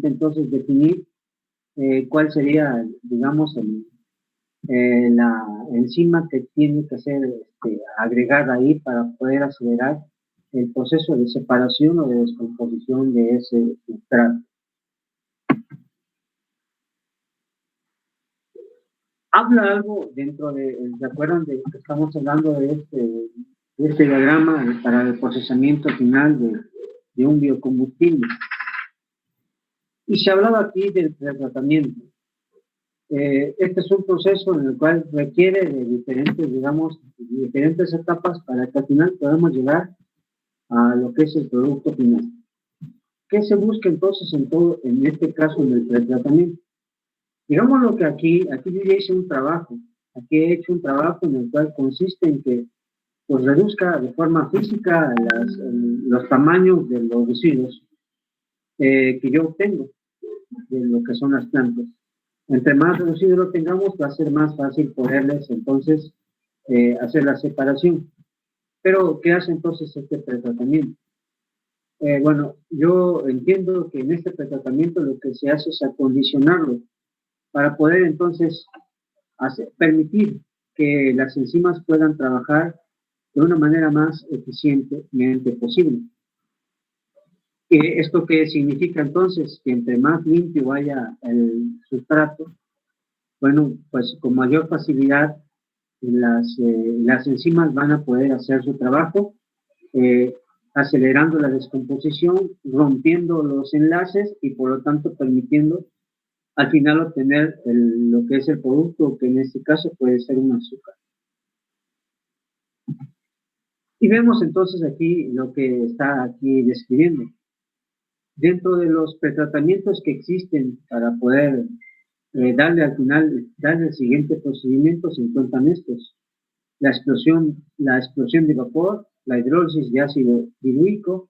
permite entonces definir cuál sería, digamos, la enzima que tiene que ser agregada ahí para poder acelerar el proceso de separación o de descomposición de ese sustrato. Habla algo dentro ¿se acuerdan de que estamos hablando de este diagrama para el procesamiento final de un biocombustible? Y se hablaba aquí del pretratamiento. Este es un proceso en el cual requiere de diferentes, digamos, diferentes etapas para que al final podamos llegar a lo que es el producto final. ¿Qué se busca entonces en este caso en el pretratamiento? Digamos lo que aquí yo ya hice un trabajo, aquí he hecho un trabajo en el cual consiste en que pues reduzca de forma física los tamaños de los residuos que yo obtengo de lo que son las plantas. Entre más residuos lo tengamos, va a ser más fácil poderles entonces hacer la separación. Pero, ¿qué hace entonces este pretratamiento? Bueno, yo entiendo que en este pretratamiento lo que se hace es acondicionarlo para poder entonces permitir que las enzimas puedan trabajar de una manera más eficientemente posible. ¿Esto qué significa entonces? Que entre más limpio vaya el sustrato, bueno, pues con mayor facilidad las enzimas van a poder hacer su trabajo, acelerando la descomposición, rompiendo los enlaces y por lo tanto permitiendo al final obtener lo que es el producto, que en este caso puede ser un azúcar. Y vemos entonces aquí lo que está aquí describiendo. Dentro de los pretratamientos que existen para poder darle el siguiente procedimiento, se encuentran estos: la explosión de vapor, la hidrólisis de ácido diluido,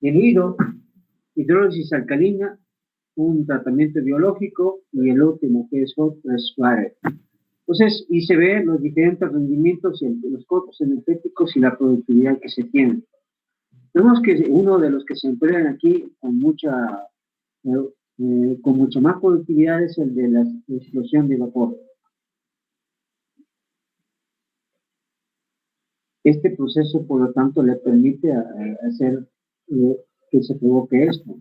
hidrólisis alcalina, un tratamiento biológico y el último que es hot press water. Entonces, y se ven los diferentes rendimientos entre los costos energéticos y la productividad que se tiene. Vemos que uno de los que se emplean aquí con mucha más productividad es el de la explosión de vapor. Este proceso, por lo tanto, le permite hacer que se provoque esto.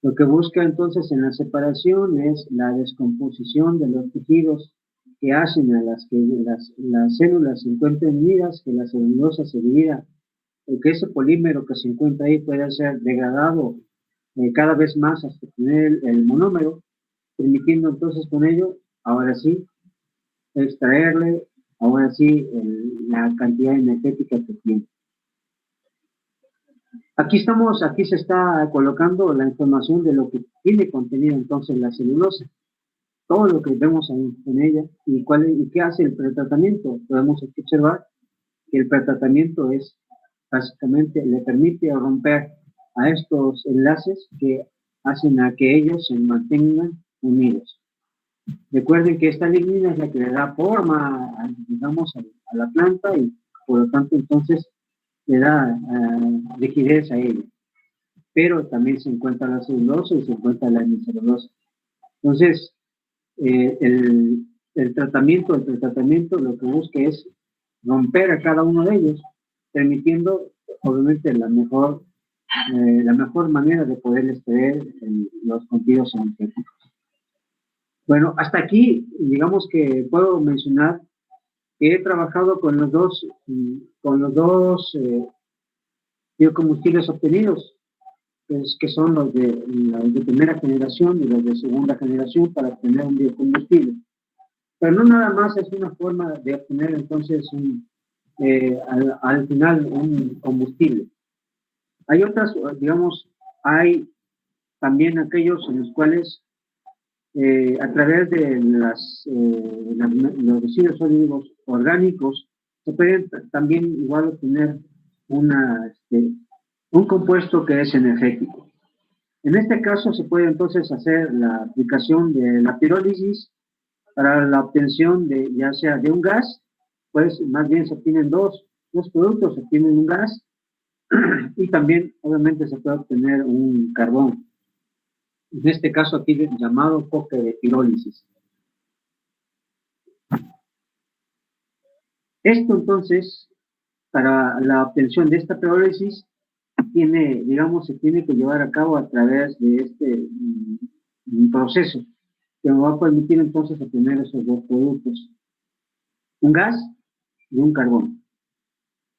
Lo que busca entonces en la separación es la descomposición de los tejidos que hacen a las que las células se encuentren unidas, que la celulosa se divida, que ese polímero que se encuentra ahí pueda ser degradado cada vez más hasta tener el monómero, permitiendo entonces con ello, ahora sí, extraerle, ahora sí, la cantidad energética que tiene. Aquí se está colocando la información de lo que tiene contenido entonces la celulosa, todo lo que vemos ahí en ella y qué hace el pretratamiento. Podemos observar que el pretratamiento es básicamente le permite romper a estos enlaces que hacen a que ellos se mantengan unidos. Recuerden que esta lignina es la que le da forma, digamos, a la planta y por lo tanto entonces le da rigidez a ella. Pero también se encuentra la celulosa y se encuentra la hemicelulosa. Entonces, el pretratamiento lo que busca es romper a cada uno de ellos, permitiendo obviamente la mejor manera de poder extraer los contenidos energéticos. Bueno, hasta aquí, digamos que puedo mencionar que he trabajado con los dos biocombustibles obtenidos, que son los de primera generación y los de segunda generación para obtener un biocombustible. Pero no nada más es una forma de obtener entonces al final un combustible. Hay otras, digamos, hay también aquellos en los cuales a través de los residuos sólidos orgánicos se pueden también igual obtener un compuesto que es energético. En este caso se puede entonces hacer la aplicación de la pirólisis para la obtención ya sea de un gas, pues más bien se obtienen dos productos, se obtienen un gas y también obviamente se puede obtener un carbón. en este caso aquí llamado coque de pirólisis. Esto entonces, para la obtención de esta pirólisis, se tiene que llevar a cabo a través de este proceso que nos va a permitir entonces obtener esos dos productos, un gas y un carbón.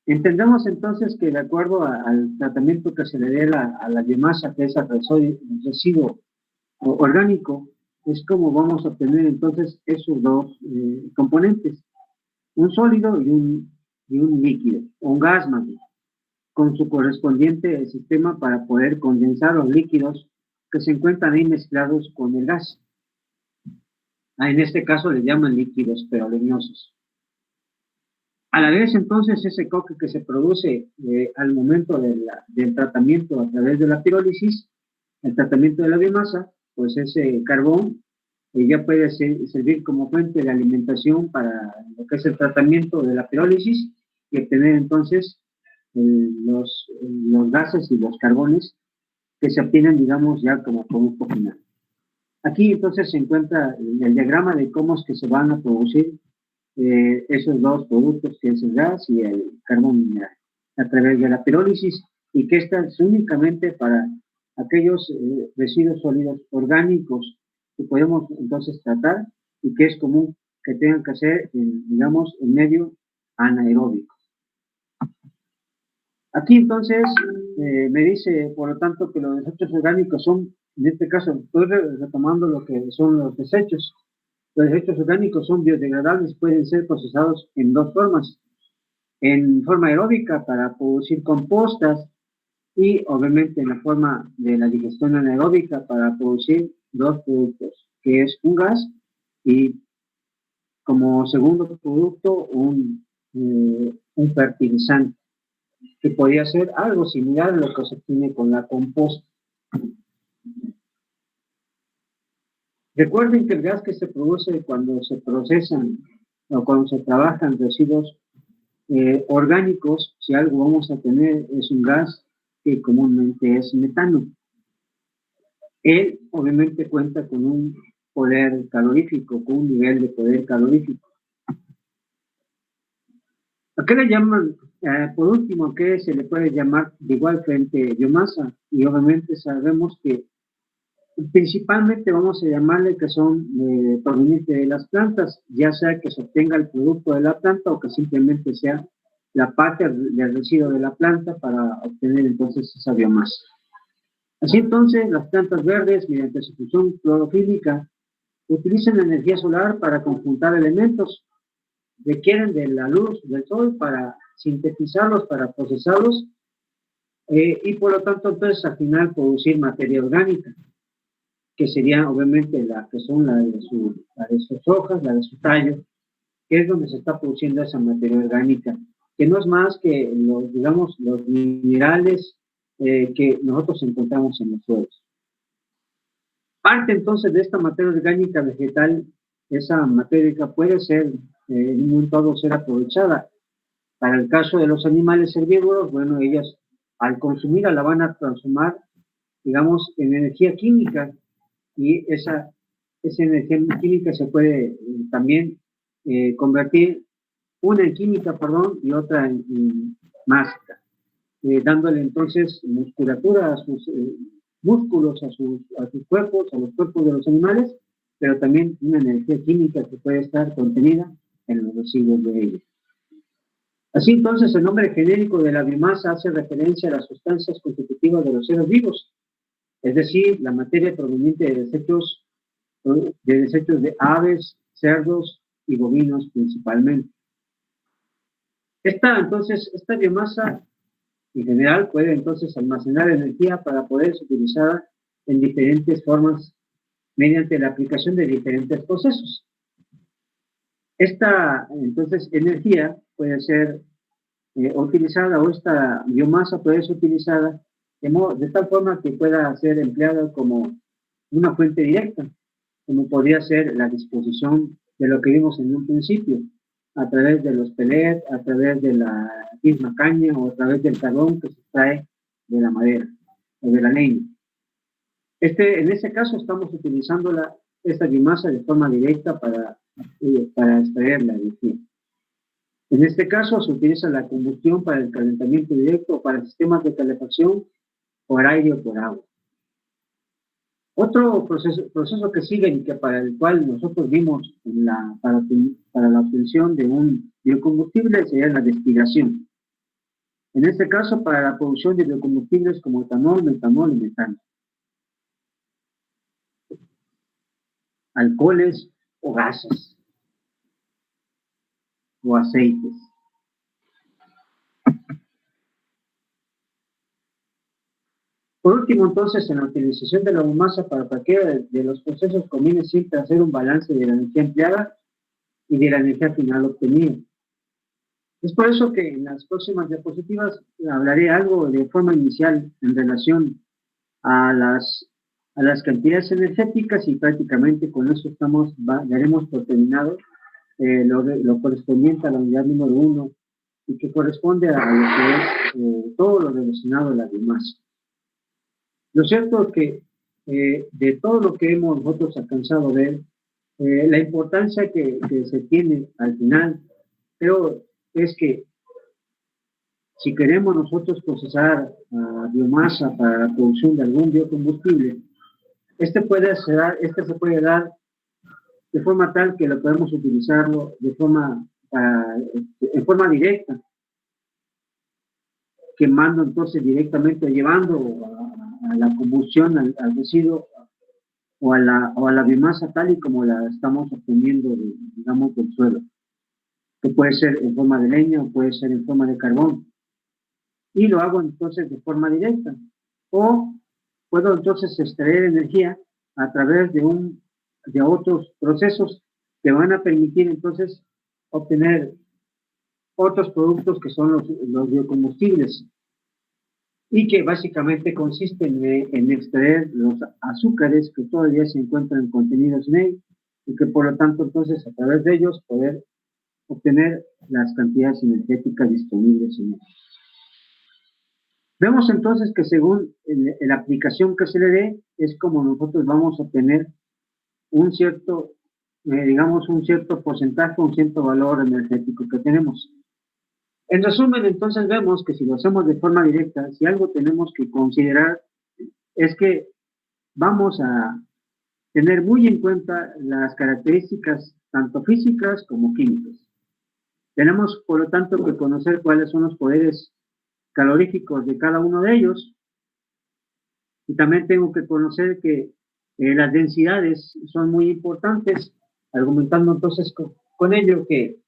Entendemos entonces que de acuerdo al tratamiento que se le dé a la biomasa, que es el residuo orgánico, es como vamos a obtener entonces esos dos componentes, un sólido y un líquido, o un gas más bien, con su correspondiente sistema para poder condensar los líquidos que se encuentran ahí mezclados con el gas. En este caso le llaman líquidos perolinosos. A la vez, entonces, ese coque que se produce al momento del tratamiento a través de la pirólisis, el tratamiento de la biomasa, pues ese carbón ya puede servir como fuente de alimentación para lo que es el tratamiento de la pirólisis y obtener entonces los gases y los carbones que se obtienen, digamos, ya como producto final. Aquí entonces se encuentra el diagrama de cómo es que se van a producir esos dos productos, que es el gas y el carbón mineral, a través de la pirólisis, y que esta es únicamente para aquellos residuos sólidos orgánicos que podemos entonces tratar y que es común que tengan que hacer, digamos, en medio anaeróbico. Aquí entonces me dice, por lo tanto, que los desechos orgánicos son, en este caso, estoy retomando lo que son los desechos. Los desechos orgánicos son biodegradables, pueden ser procesados en dos formas. En forma aeróbica para producir compostas y obviamente en la forma de la digestión anaeróbica para producir dos productos, que es un gas y como segundo producto un fertilizante, que podría ser algo similar a lo que se obtiene con la composta. Recuerden que el gas que se produce cuando se procesan o cuando se trabajan residuos orgánicos, si algo vamos a tener es un gas que comúnmente es metano. Él obviamente cuenta con un poder calorífico, con un nivel de poder calorífico. ¿A qué le llaman, por último, qué se le puede llamar de igual frente biomasa? Y obviamente sabemos que principalmente vamos a llamarle que son provenientes de las plantas, ya sea que se obtenga el producto de la planta o que simplemente sea la parte del residuo de la planta para obtener entonces esa biomasa. Así entonces, las plantas verdes, mediante su función clorofílica, utilizan la energía solar para conjuntar elementos, requieren de la luz del sol para sintetizarlos, para procesarlos, y por lo tanto entonces al final producir materia orgánica, que sería obviamente la de sus hojas, la de su tallo, que es donde se está produciendo esa materia orgánica, que no es más que los minerales que nosotros encontramos en los suelos. Parte entonces de esta materia orgánica vegetal, esa materia puede ser en un todo ser aprovechada. Para el caso de los animales herbívoros, bueno, ellas al consumirla la van a transformar, digamos, en energía química, y esa energía química se puede también convertir una en química, y otra en mágica, dándole entonces musculatura a sus músculos, a sus cuerpos, a los cuerpos de los animales, pero también una energía química que puede estar contenida en los residuos de ellos. Así entonces, el nombre genérico de la biomasa hace referencia a las sustancias constitutivas de los seres vivos, es decir, la materia proveniente de desechos de aves, cerdos y bovinos principalmente. Esta biomasa en general puede entonces almacenar energía para poder ser utilizada en diferentes formas mediante la aplicación de diferentes procesos. Esta entonces energía puede ser utilizada, o esta biomasa puede ser utilizada de tal forma que pueda ser empleada como una fuente directa, como podría ser la disposición de lo que vimos en un principio, a través de los pellets, a través de la misma caña o a través del carbón que se extrae de la madera o de la leña. En ese caso estamos utilizando esta biomasa de forma directa para extraer la energía. En este caso se utiliza la combustión para el calentamiento directo, para sistemas de calefacción, por aire o por agua. Otro proceso que sigue y que para el cual nosotros vimos para la obtención de un biocombustible sería la destilación. En este caso, para la producción de biocombustibles como etanol, metanol y metano. Alcoholes o gases o aceites. Por último, entonces, en la utilización de la biomasa para cualquiera de los procesos conviene siempre hacer un balance de la energía empleada y de la energía final obtenida. Es por eso que en las próximas diapositivas hablaré algo de forma inicial en relación a las cantidades energéticas y prácticamente con eso daremos por terminado lo correspondiente a la unidad número 1 y que corresponde a lo que es todo lo relacionado a la biomasa. Lo cierto es que de todo lo que hemos nosotros alcanzado a ver, la importancia que se tiene al final, creo, es que si queremos nosotros procesar biomasa para la producción de algún biocombustible, este se puede dar de forma tal que lo podemos utilizarlo en forma directa, quemando entonces directamente, llevando a la combustión al residuo o a la biomasa tal y como la estamos obteniendo, digamos, del suelo, que puede ser en forma de leña o puede ser en forma de carbón. Y lo hago entonces de forma directa. O puedo entonces extraer energía a través de otros procesos que van a permitir entonces obtener otros productos que son los biocombustibles y que básicamente consisten en extraer los azúcares que todavía se encuentran contenidos en él y que por lo tanto entonces a través de ellos poder obtener las cantidades energéticas disponibles en él. Vemos entonces que según la aplicación que se le dé es como nosotros vamos a obtener un cierto, digamos, un cierto porcentaje, un cierto valor energético que tenemos. En resumen, entonces vemos que si lo hacemos de forma directa, si algo tenemos que considerar es que vamos a tener muy en cuenta las características tanto físicas como químicas. Tenemos, por lo tanto, que conocer cuáles son los poderes caloríficos de cada uno de ellos y también tengo que conocer que las densidades son muy importantes, argumentando entonces con ello que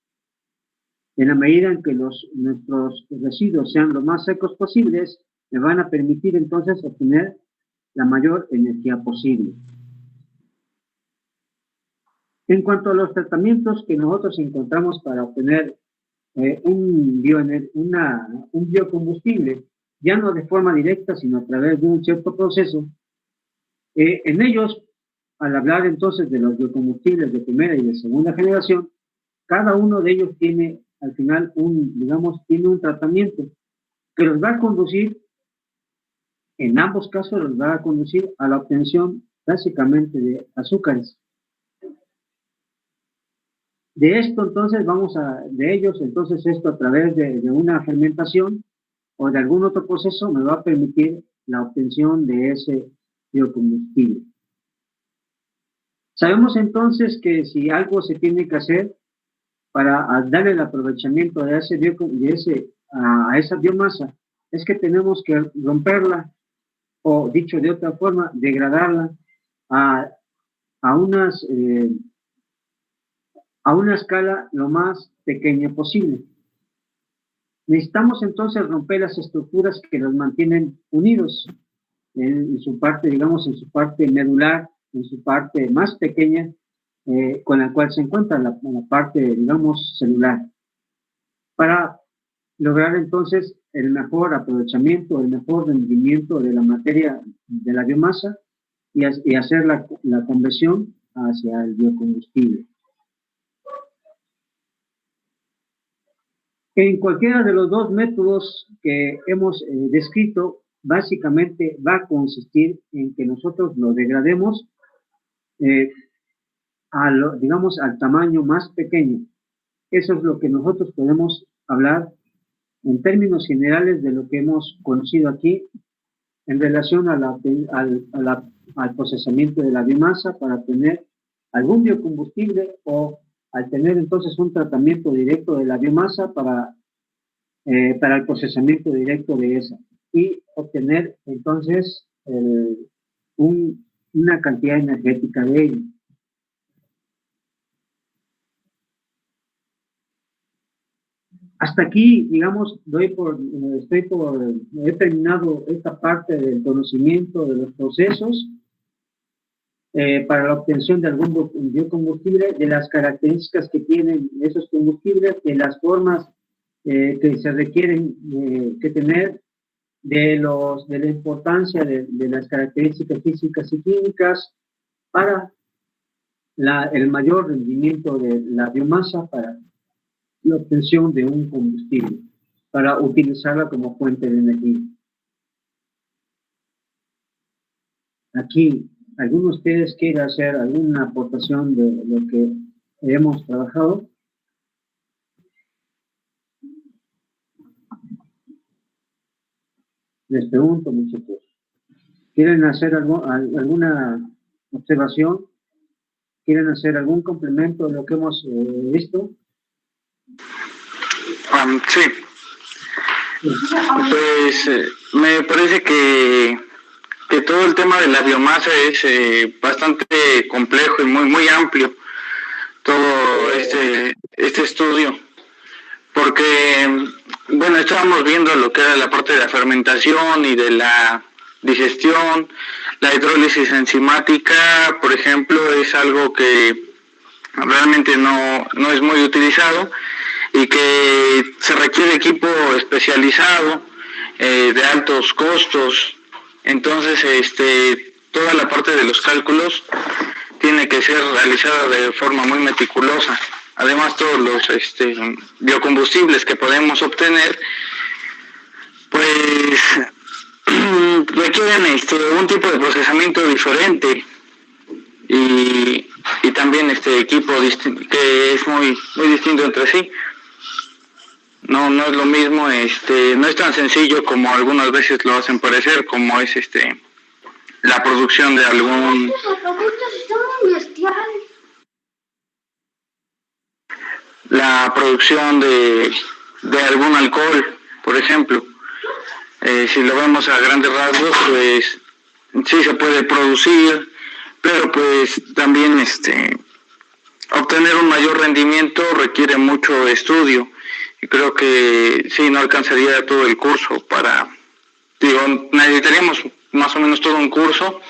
en la medida en que nuestros residuos sean lo más secos posibles, me van a permitir entonces obtener la mayor energía posible. En cuanto a los tratamientos que nosotros encontramos para obtener un biocombustible, ya no de forma directa, sino a través de un cierto proceso, en ellos, al hablar entonces de los biocombustibles de primera y de segunda generación, cada uno de ellos tiene al final tiene un tratamiento que los va a conducir, en ambos casos los va a conducir a la obtención básicamente de azúcares. De esto entonces esto a través de una fermentación o de algún otro proceso me va a permitir la obtención de ese biocombustible. Sabemos entonces que si algo se tiene que hacer para darle el aprovechamiento a esa biomasa, es que tenemos que romperla, o dicho de otra forma, degradarla a una escala lo más pequeña posible. Necesitamos entonces romper las estructuras que los mantienen unidos en su parte, digamos, en su parte medular, en su parte más pequeña, con la cual se encuentra la parte, digamos, celular, para lograr entonces el mejor aprovechamiento, el mejor rendimiento de la materia de la biomasa y hacer la conversión hacia el biocombustible. En cualquiera de los dos métodos que hemos descrito, básicamente va a consistir en que nosotros lo degrademos digamos, al tamaño más pequeño. Eso es lo que nosotros podemos hablar en términos generales de lo que hemos conocido aquí en relación al procesamiento de la biomasa para obtener algún biocombustible o al tener entonces un tratamiento directo de la biomasa para el procesamiento directo de esa y obtener entonces una cantidad energética de ello. Hasta aquí, digamos, he terminado esta parte del conocimiento de los procesos para la obtención de algún biocombustible, de las características que tienen esos combustibles, de las formas que se requieren que tener, de la importancia de las características físicas y químicas para el mayor rendimiento de la biomasa, para la obtención de un combustible, para utilizarla como fuente de energía. Aquí, ¿alguno de ustedes quiere hacer alguna aportación de lo que hemos trabajado? Les pregunto, muchachos. ¿Quieren hacer alguna observación? ¿Quieren hacer algún complemento de lo que hemos visto? Sí. Pues me parece que todo el tema de la biomasa es bastante complejo y muy amplio, todo este estudio, porque, bueno, estábamos viendo lo que era la parte de la fermentación y de la digestión. La hidrólisis enzimática, por ejemplo, es algo que realmente no es muy utilizado y que se requiere equipo especializado de altos costos. Entonces, toda la parte de los cálculos tiene que ser realizada de forma muy meticulosa. Además, todos los biocombustibles que podemos obtener, pues requieren un tipo de procesamiento diferente y también equipo que es muy distinto entre sí. No es lo mismo, no es tan sencillo como algunas veces lo hacen parecer, como es la producción de algún algún alcohol, por ejemplo. Si lo vemos a grandes rasgos, pues sí se puede producir, pero pues también obtener un mayor rendimiento requiere mucho estudio. Y creo que sí, no alcanzaría todo el curso necesitaríamos más o menos todo un curso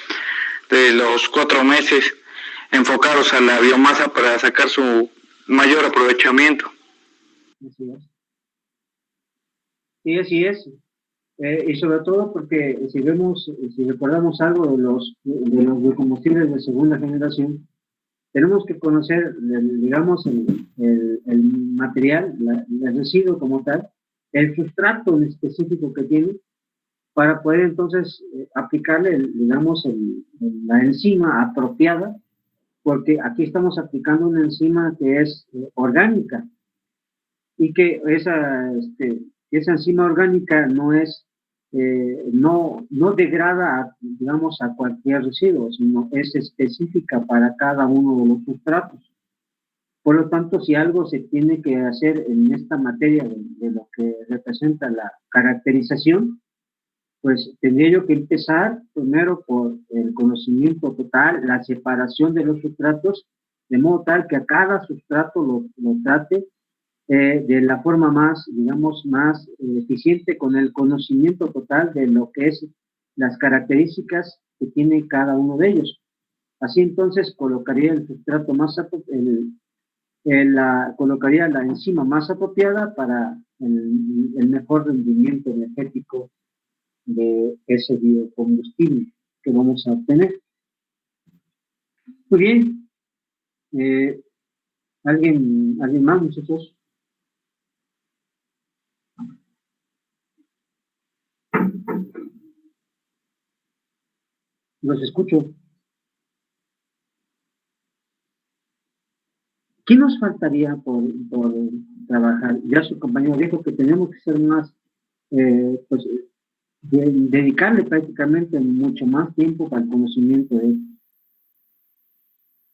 de los 4 meses enfocados a la biomasa para sacar su mayor aprovechamiento. Así es. Sí, así es. Y sobre todo porque si recordamos algo de los biocombustibles de segunda generación, tenemos que conocer, digamos, el material, el residuo como tal, el sustrato en específico que tiene, para poder entonces aplicarle, digamos, la enzima apropiada, porque aquí estamos aplicando una enzima que es orgánica, y que esa enzima orgánica no es, no degrada, digamos, a cualquier residuo, sino es específica para cada uno de los sustratos. Por lo tanto, si algo se tiene que hacer en esta materia de lo que representa la caracterización, pues tendría yo que empezar primero por el conocimiento total, la separación de los sustratos, de modo tal que a cada sustrato lo trate de la forma más, digamos, más eficiente, con el conocimiento total de lo que es las características que tiene cada uno de ellos. Así entonces colocaría el sustrato más colocaría la enzima más apropiada para el mejor rendimiento energético de ese biocombustible que vamos a obtener. Muy bien. ¿Alguien más, muchachos? Los escucho. ¿Qué nos faltaría por trabajar? Ya su compañero dijo que tenemos que ser más, pues, dedicarle prácticamente mucho más tiempo para el conocimiento de esto.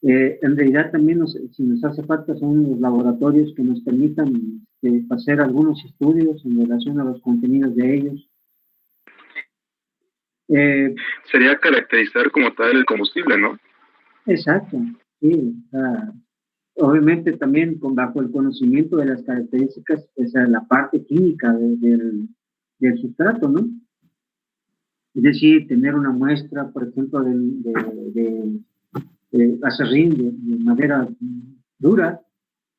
En realidad también si nos hace falta son los laboratorios que nos permitan hacer algunos estudios en relación a los contenidos de ellos. Sería caracterizar como tal el combustible, ¿no? Exacto, sí. Obviamente también bajo el conocimiento de las características, la parte química del sustrato, ¿no? Es decir, tener una muestra, por ejemplo, de acerrín de madera dura,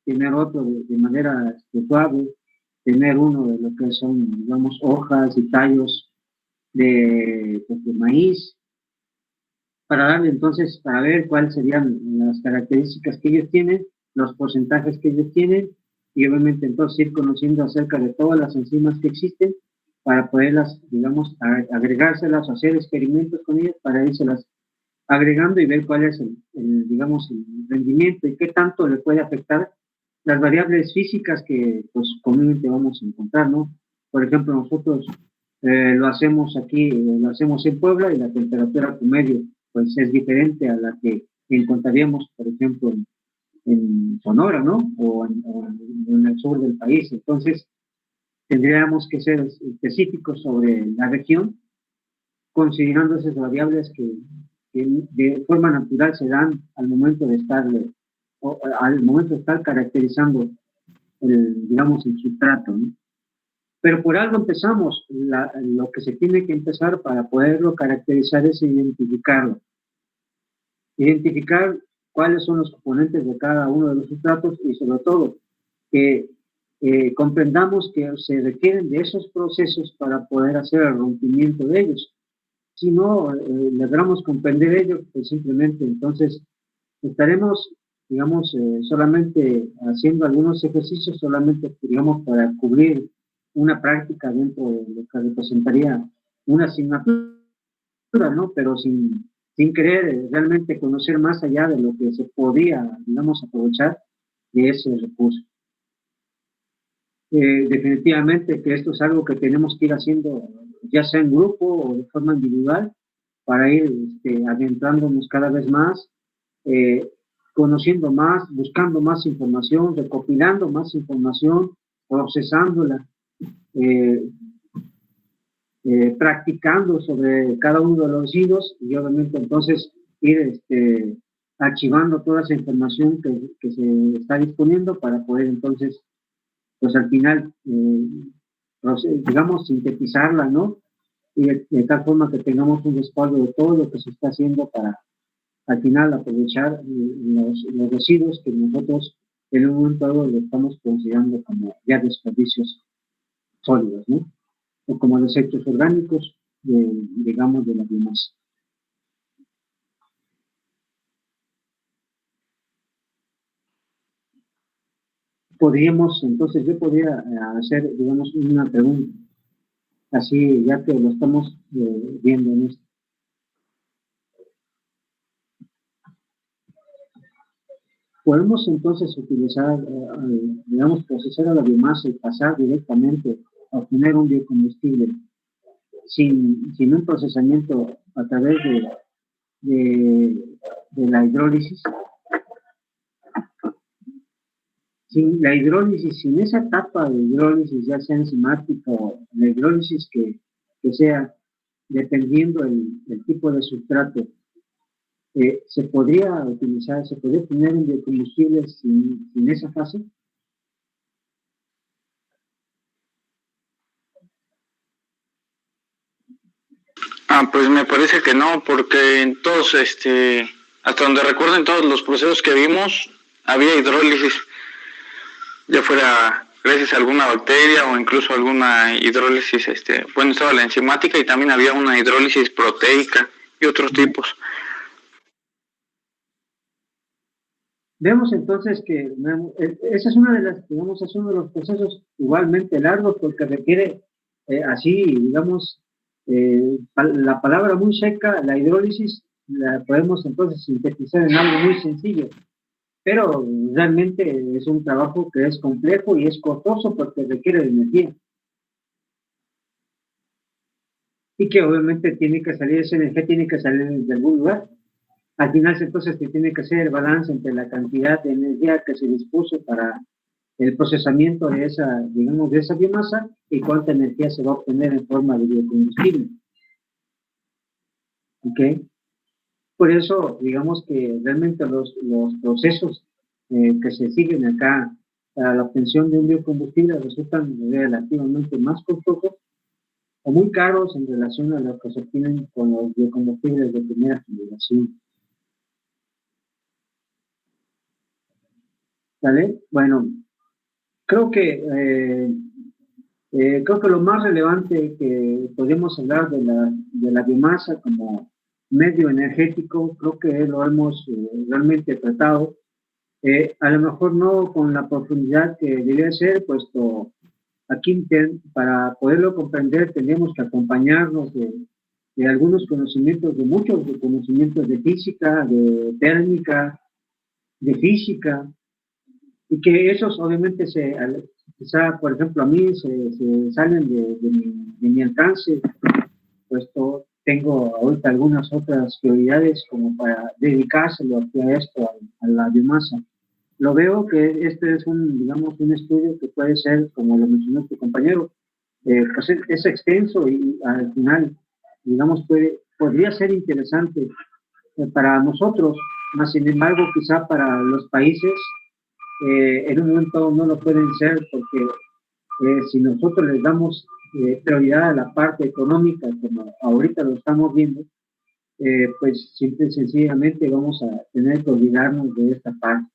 tener otro de madera suave, tener uno de lo que son, digamos, hojas y tallos de maíz, para darle entonces, para ver cuáles serían las características que ellos tienen, los porcentajes que ellos tienen, y obviamente entonces ir conociendo acerca de todas las enzimas que existen para poderlas, digamos, agregárselas o hacer experimentos con ellas para irselas agregando y ver cuál es digamos, el rendimiento y qué tanto le puede afectar las variables físicas que pues comúnmente vamos a encontrar, ¿no? Por ejemplo, nosotros lo hacemos aquí, lo hacemos en Puebla y la temperatura promedio pues es diferente a la que encontraríamos, por ejemplo, en Sonora, ¿no? O en el sur del país. Entonces, tendríamos que ser específicos sobre la región, considerando esas variables que de forma natural se dan al momento de estar caracterizando digamos, el sustrato, ¿no? Pero por algo empezamos, lo que se tiene que empezar para poderlo caracterizar es identificarlo. Identificar cuáles son los componentes de cada uno de los sustratos y sobre todo que comprendamos que se requieren de esos procesos para poder hacer el rompimiento de ellos. Si no logramos comprender ello, pues simplemente entonces estaremos, digamos, solamente haciendo algunos ejercicios, solamente, digamos, para cubrir una práctica dentro de lo que representaría una asignatura, ¿no? Pero sin querer realmente conocer más allá de lo que se podía, digamos, aprovechar de ese recurso. Definitivamente que esto es algo que tenemos que ir haciendo, ya sea en grupo o de forma individual, para ir adentrándonos cada vez más, conociendo más, buscando más información, recopilando más información, procesándola, practicando sobre cada uno de los hilos y obviamente entonces ir archivando toda esa información que se está disponiendo para poder entonces, pues al final, digamos, sintetizarla, ¿no? Y de tal forma que tengamos un respaldo de todo lo que se está haciendo para al final aprovechar los residuos que nosotros en un momento dado lo estamos considerando como ya desperdicios sólidos, ¿no? O como desechos orgánicos, digamos, de la biomasa. Entonces yo podría hacer, digamos, una pregunta, así ya que lo estamos viendo en esto. Podemos entonces utilizar, digamos, procesar a la biomasa y pasar directamente a obtener un biocombustible sin un procesamiento a través de la hidrólisis. Sin la hidrólisis, sin esa etapa de hidrólisis, ya sea enzimática o la hidrólisis que sea, dependiendo el tipo de sustrato, se podría utilizar, se podría obtener un biocombustible sin esa fase. Pues me parece que no, porque en todos, hasta donde recuerdo, en todos los procesos que vimos, había hidrólisis, ya fuera gracias a alguna bacteria o incluso alguna hidrólisis, bueno, estaba la enzimática y también había una hidrólisis proteica y otros tipos. Vemos entonces que esa es una de las, digamos, es uno de los procesos igualmente largos porque requiere así, digamos, la palabra muy seca, la hidrólisis, la podemos entonces sintetizar en algo muy sencillo, pero realmente es un trabajo que es complejo y es costoso porque requiere de energía. Y que obviamente tiene que salir, esa energía tiene que salir de algún lugar. Al final entonces se tiene que hacer el balance entre la cantidad de energía que se dispuso para el procesamiento de esa, digamos, de esa biomasa y cuánta energía se va a obtener en forma de biocombustible. ¿Ok? Por eso, digamos que realmente los procesos que se siguen acá para la obtención de un biocombustible resultan relativamente más costosos o muy caros en relación a lo que se obtienen con los biocombustibles de primera generación. ¿Vale? Bueno, creo que lo más relevante que podemos hablar de la biomasa como medio energético, creo que lo hemos realmente tratado. A lo mejor no con la profundidad que debería ser, puesto aquí para poderlo comprender tenemos que acompañarnos de algunos conocimientos, de muchos conocimientos de física, de térmica, de física, y que esos obviamente quizá, por ejemplo, a mí se salen de mi alcance, puesto tengo ahorita algunas otras prioridades como para dedicárselo a esto, a la biomasa. Lo veo que este es digamos, un estudio que puede ser, como lo mencionó tu compañero, pues es extenso y al final, digamos, podría ser interesante para nosotros, más sin embargo, quizá para los países, en un momento no lo pueden ser porque si nosotros les damos prioridad a la parte económica, como ahorita lo estamos viendo, pues simple y sencillamente vamos a tener que olvidarnos de esta parte.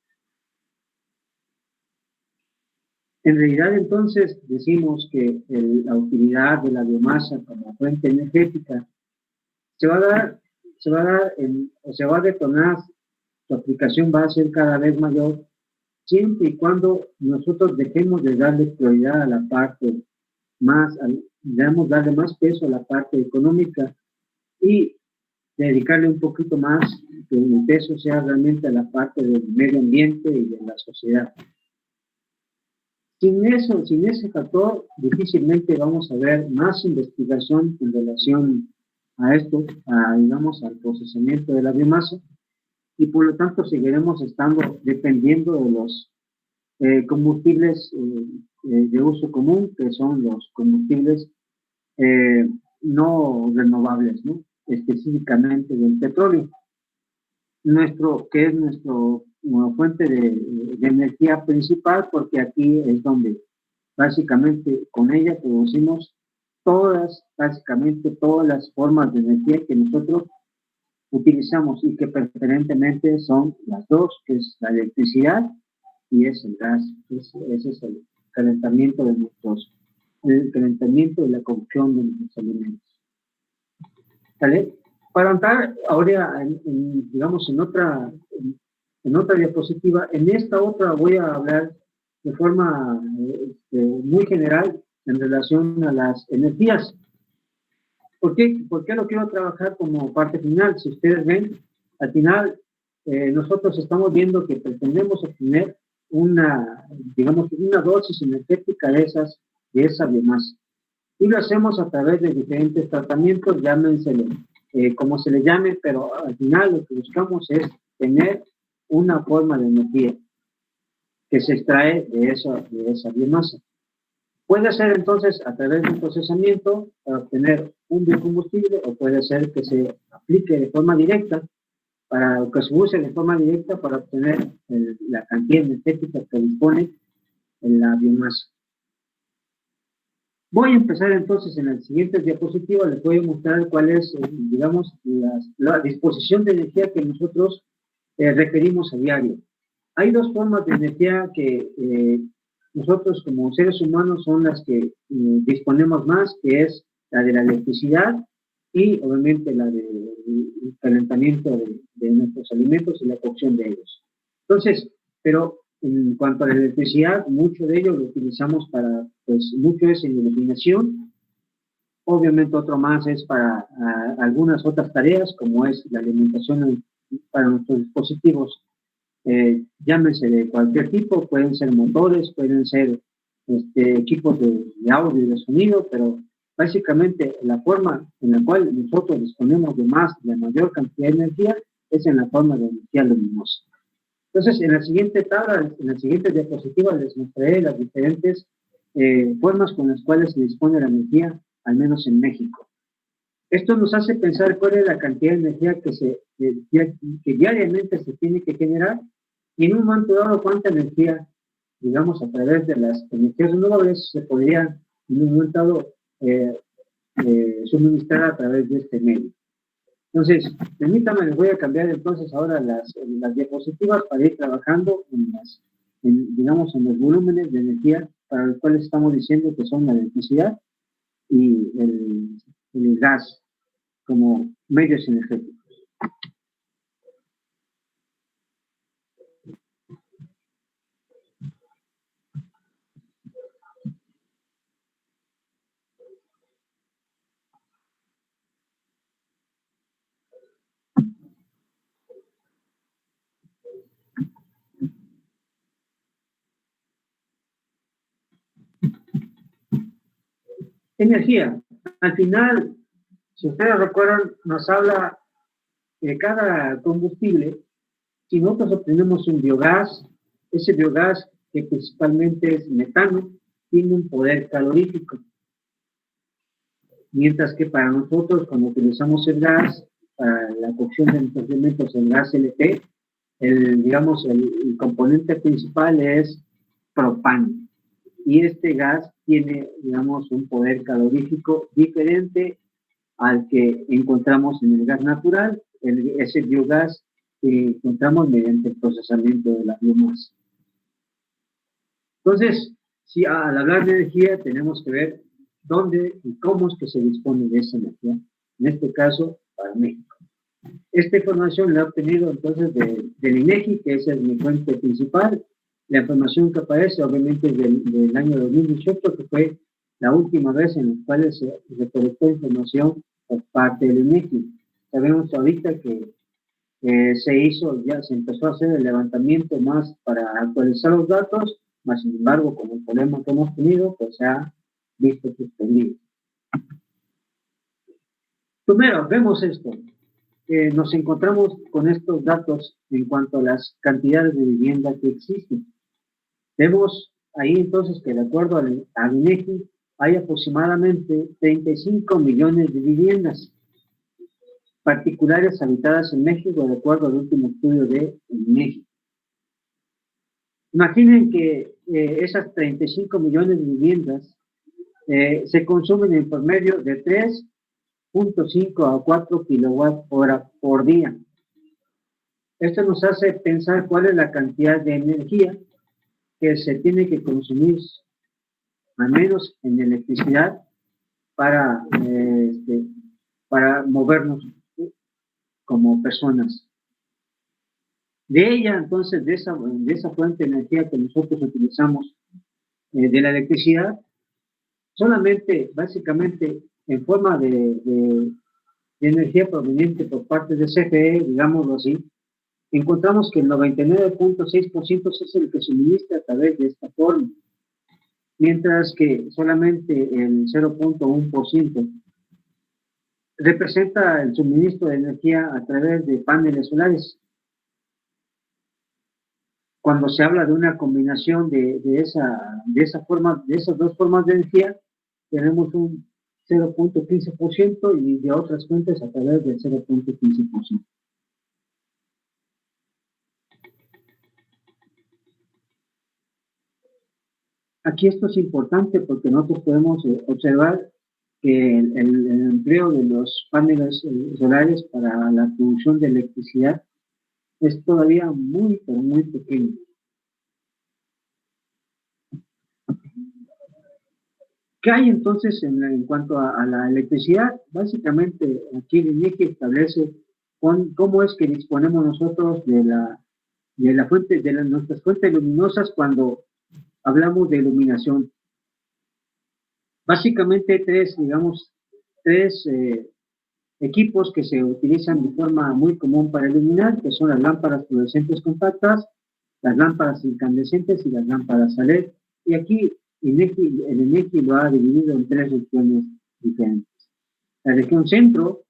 En realidad, entonces, decimos que la utilidad de la biomasa como fuente energética se va a dar, o se va a detonar, su aplicación va a ser cada vez mayor, siempre y cuando nosotros dejemos de darle prioridad a la parte debemos darle más peso a la parte económica y dedicarle un poquito más, que el peso sea realmente a la parte del medio ambiente y de la sociedad. Sin ese factor, difícilmente vamos a ver más investigación en relación a esto, digamos, al procesamiento de la biomasa, y por lo tanto seguiremos estando dependiendo de los combustibles de uso común, que son los combustibles no renovables, ¿no? Específicamente del petróleo, que es nuestra fuente de energía principal, porque aquí es donde básicamente con ella producimos básicamente todas las formas de energía que nosotros utilizamos y que preferentemente son las dos, que es la electricidad y es el gas. Ese es el calentamiento el calentamiento y la cocción de nuestros alimentos. ¿Vale? Para entrar ahora, digamos, en otra diapositiva, en esta otra voy a hablar de forma muy general en relación a las energías. ¿Por qué lo quiero trabajar como parte final? Si ustedes ven, al final nosotros estamos viendo que pretendemos obtener digamos, una dosis energética de esa biomasa. Y lo hacemos a través de diferentes tratamientos, llámenselo como se le llame, pero al final lo que buscamos es tener una forma de energía que se extrae de esa biomasa. Puede ser entonces a través de un procesamiento para obtener un biocombustible, o puede ser que se aplique de forma directa, que se use de forma directa para obtener la cantidad energética que dispone en la biomasa. Voy a empezar entonces en la siguiente diapositiva, les voy a mostrar cuál es, digamos, la disposición de energía que nosotros requerimos a diario. Hay dos formas de energía que nosotros como seres humanos son las que disponemos más, que es la de la electricidad y obviamente la del calentamiento de nuestros alimentos y la cocción de ellos. Entonces, pero en cuanto a la electricidad, mucho de ello lo utilizamos mucho es en iluminación, Obviamente otro más es para algunas otras tareas, como es la alimentación para nuestros dispositivos, llámense de cualquier tipo, pueden ser motores, pueden ser equipos de audio y de sonido, pero básicamente la forma en la cual nosotros disponemos de mayor cantidad de energía es en la forma de energía luminosa. Entonces, en la siguiente tabla, en la siguiente diapositiva, les mostraré las diferentes formas con las cuales se dispone la energía, al menos en México. Esto nos hace pensar cuál es la cantidad de energía que diariamente se tiene que generar y en un momento dado cuánta energía, digamos, a través de las energías renovables se podría en un momento dado suministrar a través de este medio. Entonces, permítame, les voy a cambiar entonces ahora las diapositivas para ir trabajando digamos, en los volúmenes de energía para los cuales estamos diciendo que son la electricidad y el gas como medios energéticos. Energía. Al final, si ustedes recuerdan, nos habla de cada combustible. Si nosotros obtenemos un biogás, ese biogás, que principalmente es metano, tiene un poder calorífico. Mientras que para nosotros, cuando utilizamos el gas, para la cocción de nuestros alimentos, el gas LP, el componente principal es propano. Y este gas tiene, digamos, un poder calorífico diferente al que encontramos en el gas natural, ese biogás que encontramos mediante el procesamiento de la biomasa. Entonces, si al hablar de energía tenemos que ver dónde y cómo es que se dispone de esa energía, en este caso, para México. Esta información la he obtenido entonces del INEGI, que esa es mi fuente principal. La información que aparece obviamente es del año 2018, que fue la última vez en la cual se recolectó información por parte del INEGI. Sabemos ahorita que se empezó a hacer el levantamiento más para actualizar los datos, más sin embargo, con el problema que hemos tenido, pues se ha visto suspendido. Primero, vemos esto. Nos encontramos con estos datos en cuanto a las cantidades de vivienda que existen. Vemos ahí entonces que de acuerdo al INEGI hay aproximadamente 35 millones de viviendas particulares habitadas en México, de acuerdo al último estudio de INEGI. Imaginen que esas 35 millones de viviendas se consumen en promedio de 3.5 a 4 kilowatt-hora por día. Esto nos hace pensar cuál es la cantidad de energía que se tiene que consumir, al menos en electricidad, para movernos como personas. De ella, entonces, de esa fuente de energía que nosotros utilizamos, de la electricidad, solamente, básicamente, en forma de energía proveniente por parte de CFE, digámoslo así, encontramos que el 99.6% es el que suministra a través de esta forma, mientras que solamente el 0.1% representa el suministro de energía a través de paneles solares. Cuando se habla de una combinación de esas dos formas de energía, tenemos un 0.15% y de otras fuentes a través del 0.15%. Aquí esto es importante porque nosotros podemos observar que el empleo de los paneles solares para la producción de electricidad es todavía muy, pero muy pequeño. ¿Qué hay entonces en cuanto a la electricidad? Básicamente, aquí el INEGI establece cómo es que disponemos nosotros de nuestras fuentes luminosas cuando hablamos de iluminación. Básicamente tres, digamos, tres equipos que se utilizan de forma muy común para iluminar, que son las lámparas fluorescentes compactas, las lámparas incandescentes y las lámparas a LED. Y aquí el INEGI lo ha dividido en tres regiones diferentes. La región centro,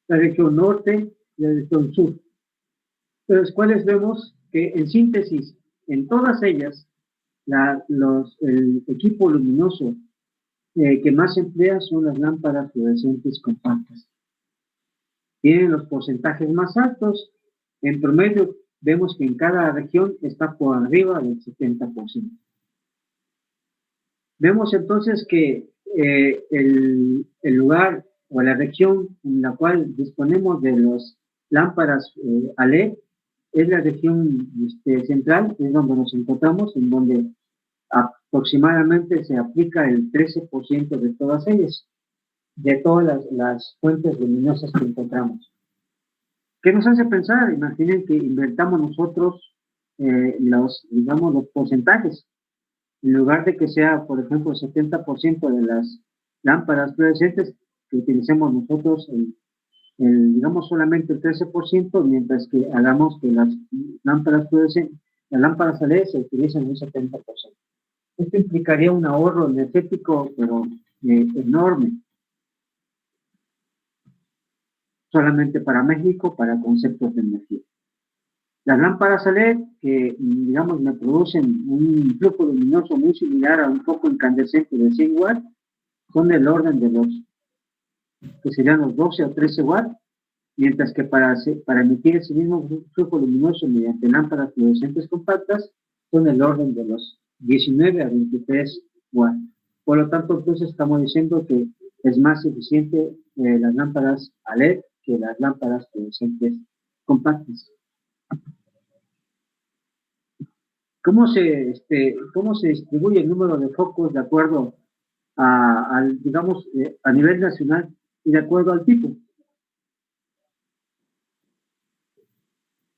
la región norte y la región sur. De las cuales vemos que en síntesis, en todas ellas, el equipo luminoso que más se emplea son las lámparas fluorescentes compactas. Tienen los porcentajes más altos. En promedio, vemos que en cada región está por arriba del 70%. Vemos entonces que el lugar o la región en la cual disponemos de las lámparas a LED es la región central, es donde nos encontramos, en donde aproximadamente se aplica el 13% de todas ellas, de todas las fuentes luminosas que encontramos. ¿Qué nos hace pensar? Imaginen que invertamos nosotros los porcentajes. En lugar de que sea, por ejemplo, el 70% de las lámparas fluorescentes, que utilicemos nosotros solamente el 13%, mientras que hagamos que las lámparas fluorescentes, las lámparas a LED se utilicen un 70%. Esto implicaría un ahorro energético, pero enorme. Solamente para México, para conceptos de energía. Las lámparas a LED, que me producen un flujo luminoso muy similar a un foco incandescente de 100 watts, son del orden de que serían los 12 o 13 watts, mientras que para emitir ese mismo flujo luminoso mediante lámparas fluorescentes compactas, son del orden de los 19 a 23 watts. Por lo tanto, entonces estamos diciendo que es más eficiente las lámparas a LED que las lámparas fluorescentes compactas. ¿Cómo se distribuye el número de focos de acuerdo a nivel nacional y de acuerdo al tipo?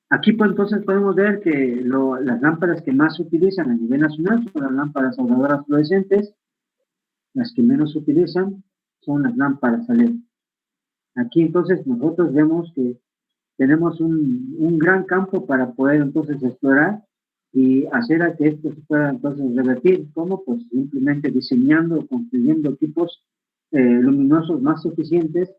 Aquí pues entonces podemos ver que las lámparas que más se utilizan a nivel nacional son las lámparas ahorradoras fluorescentes, las que menos se utilizan son las lámparas a LED. Aquí entonces nosotros vemos que tenemos un gran campo para poder entonces explorar y hacer a que esto se pueda entonces revertir. ¿Cómo? Pues simplemente diseñando o construyendo equipos luminosos más eficientes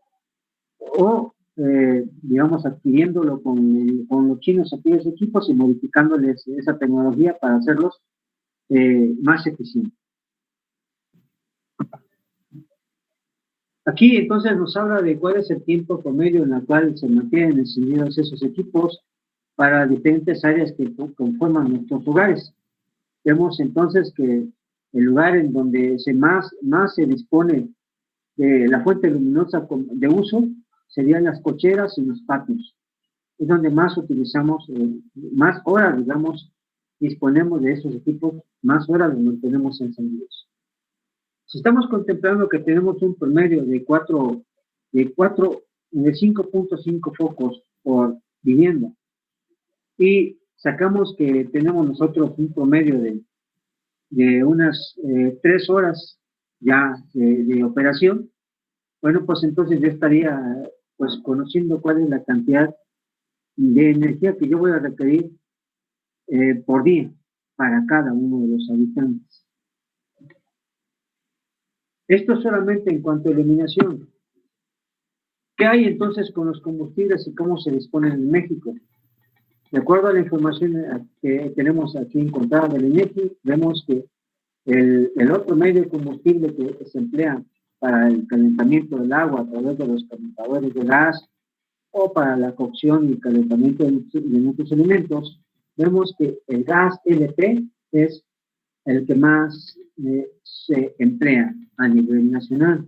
o, adquiriéndolo con los chinos aquellos equipos y modificándoles esa tecnología para hacerlos más eficientes. Aquí entonces nos habla de cuál es el tiempo promedio en el cual se mantienen encendidos esos equipos para diferentes áreas que conforman nuestros hogares. Vemos entonces que el lugar en donde más se dispone de la fuente luminosa de uso serían las cocheras y los patios. Es donde más utilizamos, más horas, disponemos de esos equipos, más horas los mantenemos encendidos. Si estamos contemplando que tenemos un promedio de 5.5 focos por vivienda y sacamos que tenemos nosotros un promedio de unas 3 horas ya de operación, bueno, pues entonces yo estaría pues conociendo cuál es la cantidad de energía que yo voy a requerir por día para cada uno de los habitantes. Esto solamente en cuanto a iluminación. ¿Qué hay entonces con los combustibles y cómo se disponen en México? De acuerdo a la información que tenemos aquí encontrada del INEGI, vemos que el otro medio de combustible que se emplea para el calentamiento del agua a través de los calentadores de gas o para la cocción y calentamiento de nuestros alimentos, vemos que el gas LP es el que más se emplea a nivel nacional.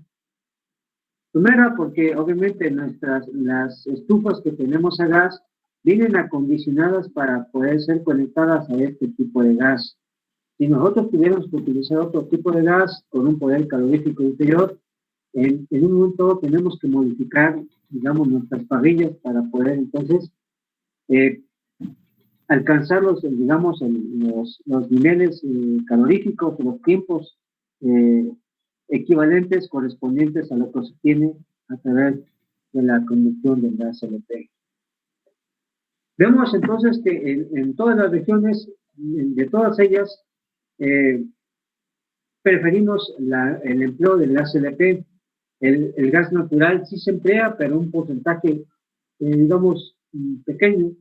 Primero, porque obviamente las estufas que tenemos a gas vienen acondicionadas para poder ser conectadas a este tipo de gas. Si nosotros tuviéramos que utilizar otro tipo de gas con un poder calorífico inferior, en un momento tenemos que modificar, nuestras parrillas para poder entonces alcanzar los niveles caloríficos, los tiempos equivalentes correspondientes a lo que se obtiene a través de la conducción del gas LP. Vemos entonces que en todas las regiones, de todas ellas, preferimos el empleo del gas LP. El gas natural sí se emplea, pero un porcentaje, digamos, pequeño.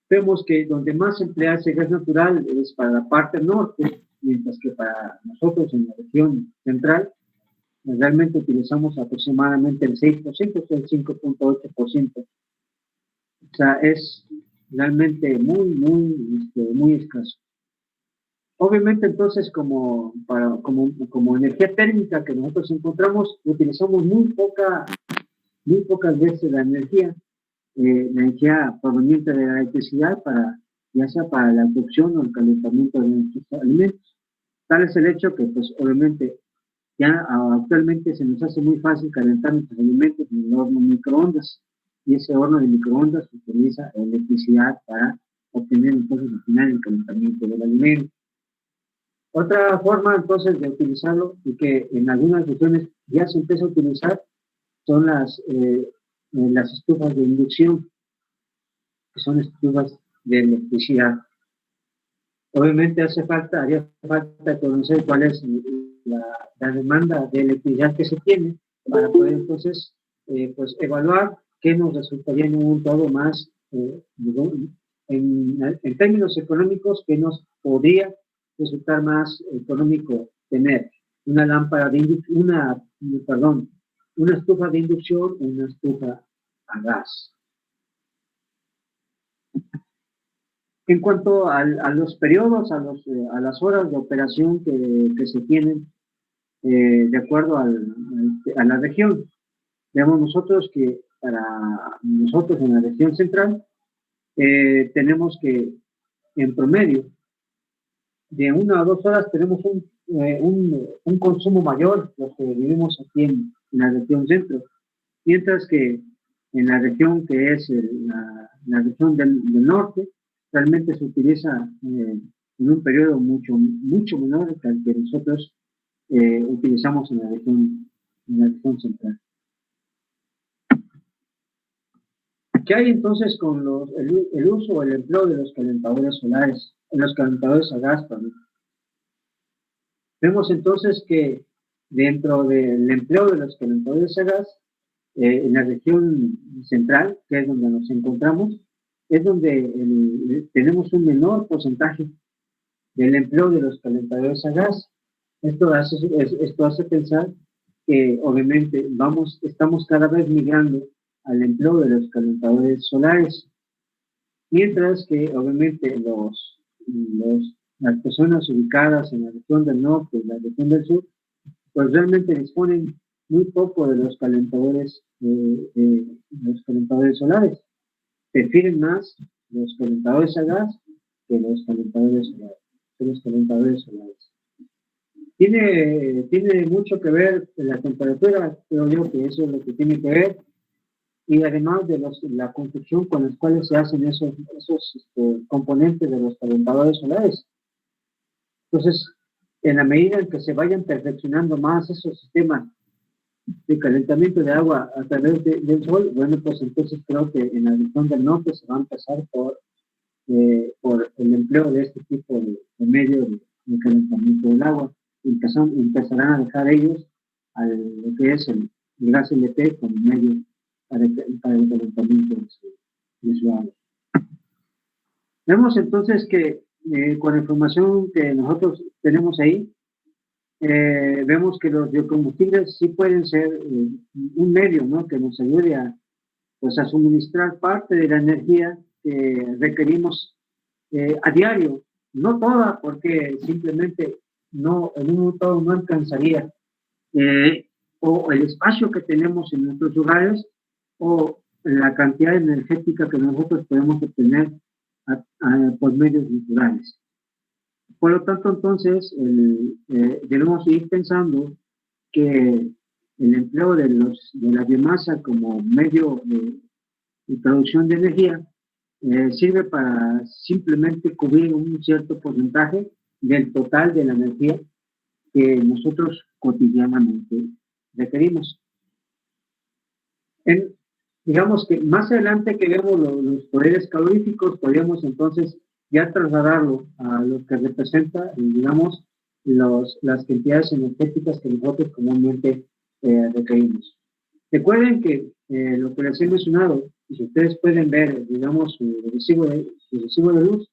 Vemos que donde más se emplea ese gas natural es para la parte norte, mientras que para nosotros en la región central, realmente utilizamos aproximadamente el 6%, o el 5.8%. O sea, es realmente muy escaso. Obviamente, entonces, como energía térmica que nosotros encontramos, utilizamos muy pocas veces la energía proveniente de la electricidad, ya sea para la cocción o el calentamiento de nuestros alimentos. Tal es el hecho que, pues, obviamente, ya actualmente se nos hace muy fácil calentar nuestros alimentos en el horno microondas, y ese horno de microondas utiliza electricidad para obtener entonces al final el calentamiento del alimento. Otra forma entonces de utilizarlo, y que en algunas regiones ya se empieza a utilizar, son las estufas de inducción, que son estufas de electricidad. Obviamente haría falta conocer cuál es la demanda de electricidad que se tiene para poder entonces pues evaluar qué nos resultaría en un todo más, en términos económicos, que nos podría resultar más económico tener una lámpara de una estufa de inducción, una estufa a gas. En cuanto a los periodos, a las horas de operación que se tienen de acuerdo a la región, vemos nosotros que para nosotros en la región central tenemos que en promedio de 1 a 2 horas tenemos un consumo mayor, los que vivimos aquí en la región centro, mientras que en la región que es la región del norte, realmente se utiliza en un periodo mucho menor que el que nosotros utilizamos en la región central. ¿Qué hay entonces con el uso o el empleo de los calentadores solares, los calentadores a gas también? Vemos entonces que dentro del empleo de los calentadores a gas, en la región central, que es donde nos encontramos, es donde tenemos un menor porcentaje del empleo de los calentadores a gas. Esto hace pensar que obviamente estamos cada vez migrando al empleo de los calentadores solares, mientras que obviamente las personas ubicadas en la región del norte y la región del sur, pues realmente disponen muy poco de los calentadores solares. Prefieren más los calentadores a gas que los calentadores solares. Tiene mucho que ver la temperatura, creo yo que eso es lo que tiene que ver, y además de la construcción con las cuales se hacen esos componentes de los calentadores solares. Entonces, en la medida en que se vayan perfeccionando más esos sistemas de calentamiento de agua a través del sol, bueno, pues entonces creo que en la región del norte se va a empezar por el empleo de este tipo de medio de calentamiento del agua. Empezarán a dejar ellos lo que es el gas LP como medio para el calentamiento de su agua. Vemos entonces que con la información que nosotros tenemos ahí, vemos que los biocombustibles sí pueden ser un medio, ¿no?, que nos ayude a suministrar parte de la energía que requerimos a diario. No toda, porque simplemente en un momento no alcanzaría o el espacio que tenemos en nuestros hogares o la cantidad energética que nosotros podemos obtener por medios naturales. Por lo tanto, entonces, debemos ir pensando que el empleo de la biomasa como medio de producción de energía sirve para simplemente cubrir un cierto porcentaje del total de la energía que nosotros cotidianamente requerimos. Digamos que más adelante que vemos los poderes caloríficos, podríamos entonces ya trasladarlo a lo que representa, digamos, las cantidades energéticas que nosotros comúnmente requerimos. Recuerden que lo que les he mencionado, y si ustedes pueden ver, digamos, su recibo de luz,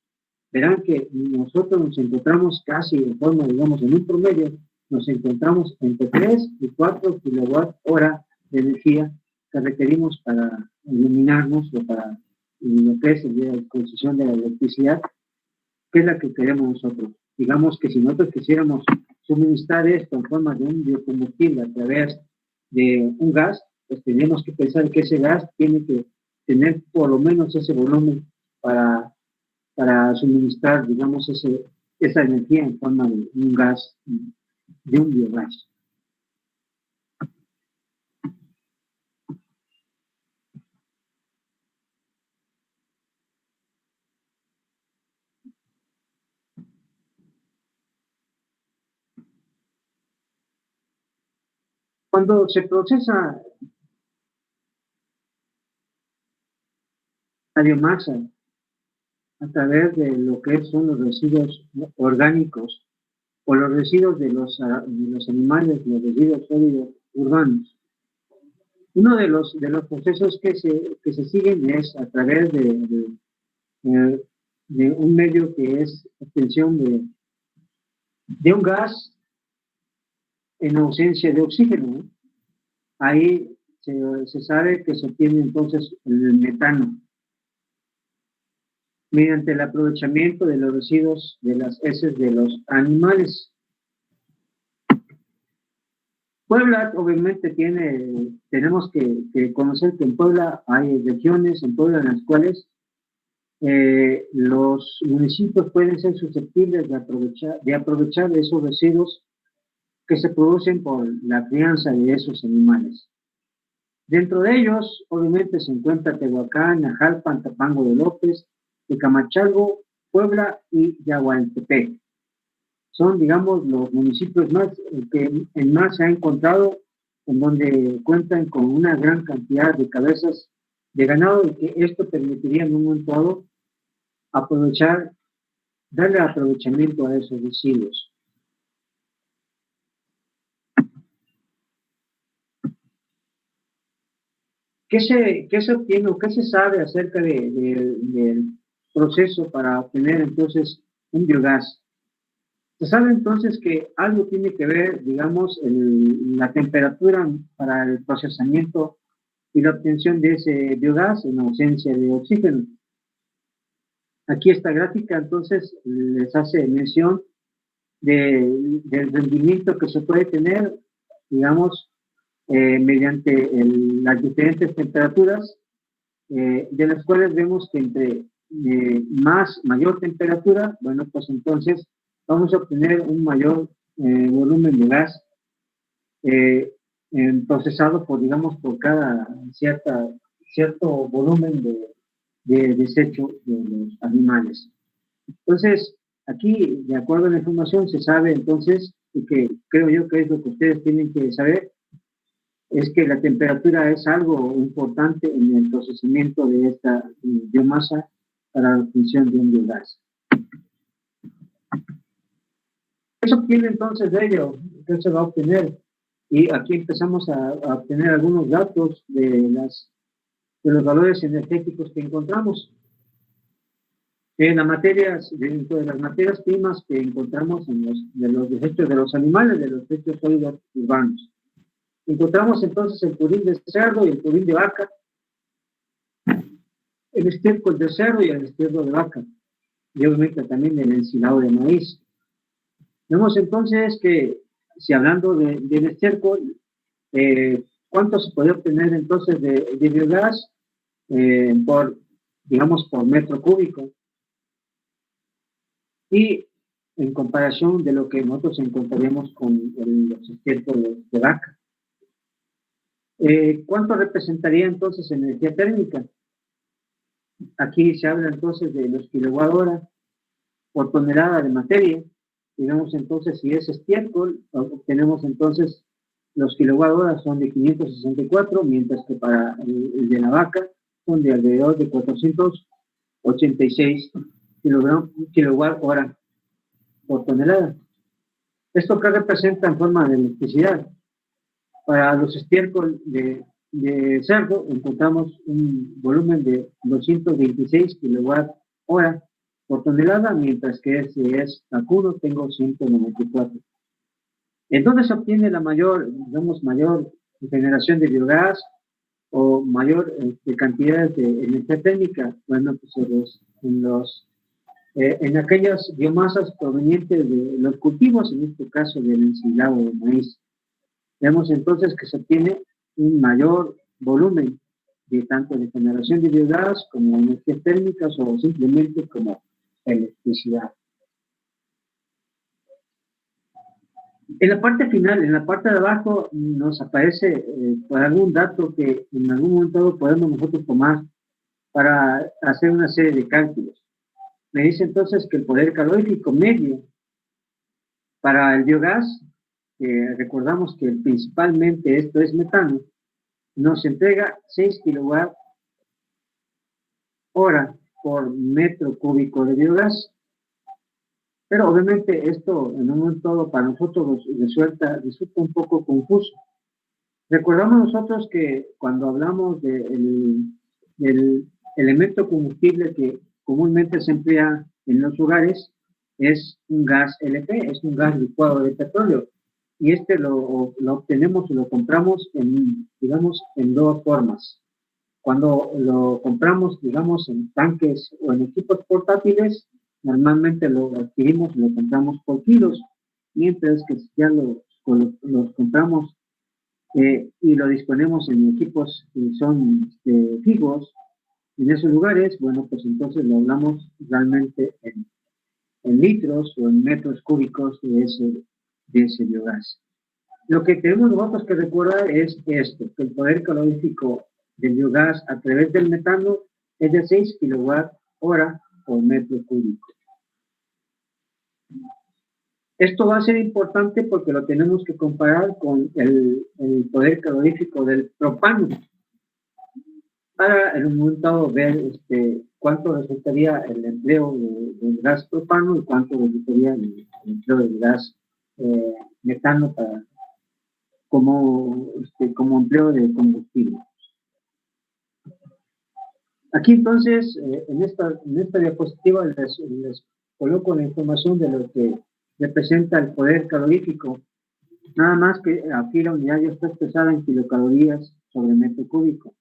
verán que nosotros nos encontramos casi en forma, digamos, en un promedio, nos encontramos entre 3 y 4 kilowatt-hora de energía que requerimos para iluminarnos o para lo que es la concesión de la electricidad, que es la que queremos nosotros. Digamos que si nosotros quisiéramos suministrar esto en forma de un biocombustible a través de un gas, pues tenemos que pensar que ese gas tiene que tener por lo menos ese volumen para suministrar, digamos, esa energía en forma de un gas, de un biogás. Cuando se procesa la biomasa a través de lo que son los residuos orgánicos o los residuos de los animales, los residuos sólidos urbanos, uno de los procesos que se siguen es a través de un medio que es obtención de un gas en ausencia de oxígeno, ¿no? Ahí se sabe que se obtiene entonces el metano mediante el aprovechamiento de los residuos de las heces de los animales. Puebla obviamente tenemos que conocer que en Puebla hay regiones en Puebla en las cuales los municipios pueden ser susceptibles de aprovechar esos residuos que se producen por la crianza de esos animales. Dentro de ellos, obviamente, se encuentra Tehuacán, Najalpan, Tapango de López, Tecamachalgo, Puebla y Yagualtepec. Son, digamos, los municipios que en más se ha encontrado, en donde cuentan con una gran cantidad de cabezas de ganado y que esto permitiría en un momento dado darle aprovechamiento a esos residuos. ¿Qué se obtiene o qué se sabe acerca del proceso para obtener entonces un biogás? Se sabe entonces que algo tiene que ver, digamos, la temperatura para el procesamiento y la obtención de ese biogás en ausencia de oxígeno. Aquí esta gráfica entonces les hace mención del rendimiento que se puede tener, digamos, mediante las diferentes temperaturas, de las cuales vemos que entre mayor temperatura, bueno, pues entonces vamos a obtener un mayor volumen de gas procesado por cada cierto volumen de desecho de los animales. Entonces, aquí, de acuerdo a la información, se sabe entonces, y que creo yo que es lo que ustedes tienen que saber, es que la temperatura es algo importante en el procesamiento de esta biomasa para la obtención de un biogás. ¿Qué se obtiene entonces de ello? ¿Qué se va a obtener? Y aquí empezamos a obtener algunos datos de los valores energéticos que encontramos. Dentro de las materias primas que encontramos de los desechos de los animales, de los desechos sólidos urbanos. Encontramos entonces el purín de cerdo y el purín de vaca, el estiércol de cerdo y el estiércol de vaca, y obviamente también el ensilado de maíz. Vemos entonces que, si hablando del estiércol, ¿cuánto se puede obtener entonces de biogás por metro cúbico? Y en comparación de lo que nosotros encontraríamos con los estiércoles de vaca. ¿Cuánto representaría entonces energía térmica? Aquí se habla entonces de los kilowatt-hora por tonelada de materia. digamos entonces, si es estiércol, obtenemos entonces los kilowatt hora son de 564, mientras que para el de la vaca son de alrededor de 486 kilowatt hora por tonelada. ¿Esto qué representa en forma de electricidad? Para los estiércol de cerdo encontramos un volumen de 226 kilowatt hora por tonelada, mientras que si es vacuno tengo 194. ¿En dónde se obtiene la mayor generación de biogás o mayor cantidad de energía térmica? Bueno, pues en aquellas biomasas provenientes de los cultivos, en este caso del ensilado de maíz. Vemos entonces que se obtiene un mayor volumen de tanto de generación de biogás como energías térmicas o simplemente como electricidad. En la parte final, en la parte de abajo, nos aparece por algún dato que en algún momento podemos nosotros tomar para hacer una serie de cálculos. Me dice entonces que el poder calorífico medio para el biogás, recordamos que principalmente esto es metano, nos entrega 6 kilowatt hora por metro cúbico de biogás. Pero obviamente esto en un momento para nosotros resulta un poco confuso. Recordamos nosotros que cuando hablamos del elemento combustible que comúnmente se emplea en los hogares es un gas LP, es un gas licuado de petróleo. Y este lo obtenemos y lo compramos digamos, en dos formas. Cuando lo compramos, digamos, en tanques o en equipos portátiles, normalmente lo adquirimos y lo compramos por kilos, mientras que si ya los compramos y lo disponemos en equipos que son fijos, en esos lugares, bueno, pues entonces lo hablamos realmente en litros o en metros cúbicos de ese biogás. Lo que tenemos nosotros que recordar es esto, que el poder calorífico del biogás a través del metano es de 6 kilowatt hora por metro cúbico. Esto va a ser importante porque lo tenemos que comparar con el poder calorífico del propano para en un momento ver cuánto resultaría el empleo del gas propano y cuánto resultaría el empleo del gas metano como empleo de combustible. Aquí entonces, en esta diapositiva les coloco la información de lo que representa el poder calorífico, nada más que aquí la unidad ya está expresada en kilocalorías sobre metro cúbico.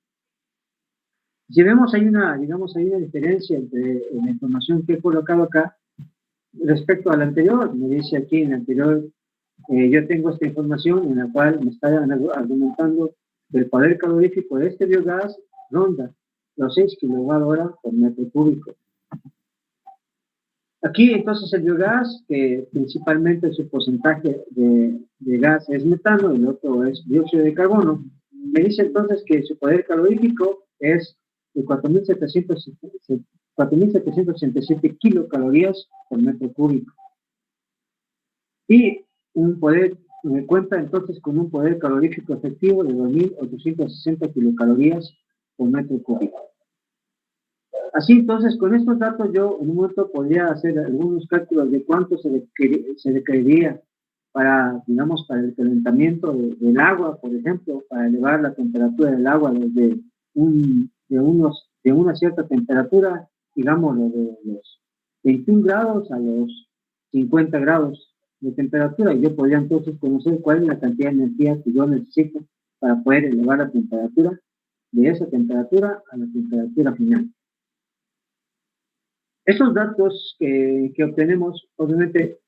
Si vemos hay una diferencia entre la información que he colocado acá respecto a la anterior. Me dice aquí en la anterior, yo tengo esta información en la cual me está argumentando que el poder calorífico de este biogás ronda los 6 kilowatt hora por metro cúbico. Aquí entonces el biogás, que principalmente su porcentaje de gas es metano y el otro es dióxido de carbono, me dice entonces que su poder calorífico es de 4.767 kilocalorías por metro cúbico. Y me cuenta entonces con un poder calorífico efectivo de 2.860 kilocalorías por metro cúbico. Así entonces, con estos datos yo en un momento podría hacer algunos cálculos de cuánto se requeriría para, digamos, para el calentamiento del agua, por ejemplo, para elevar la temperatura del agua desde de una cierta temperatura, digamos, de los 21 grados a los 50 grados de temperatura. Y yo podría entonces conocer cuál es la cantidad de energía que yo necesito para poder elevar la temperatura de esa temperatura a la temperatura final. Esos datos que obtenemos, obviamente,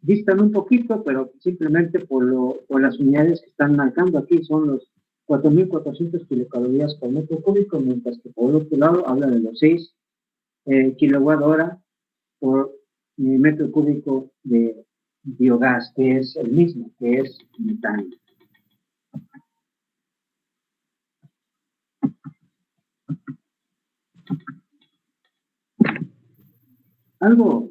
distan un poquito, pero simplemente por las unidades que están marcando aquí son los 4.400 kilocalorías por metro cúbico, mientras que por otro lado habla de los 6 kilowatt hora por metro cúbico de biogás, que es el mismo, que es metano. Algo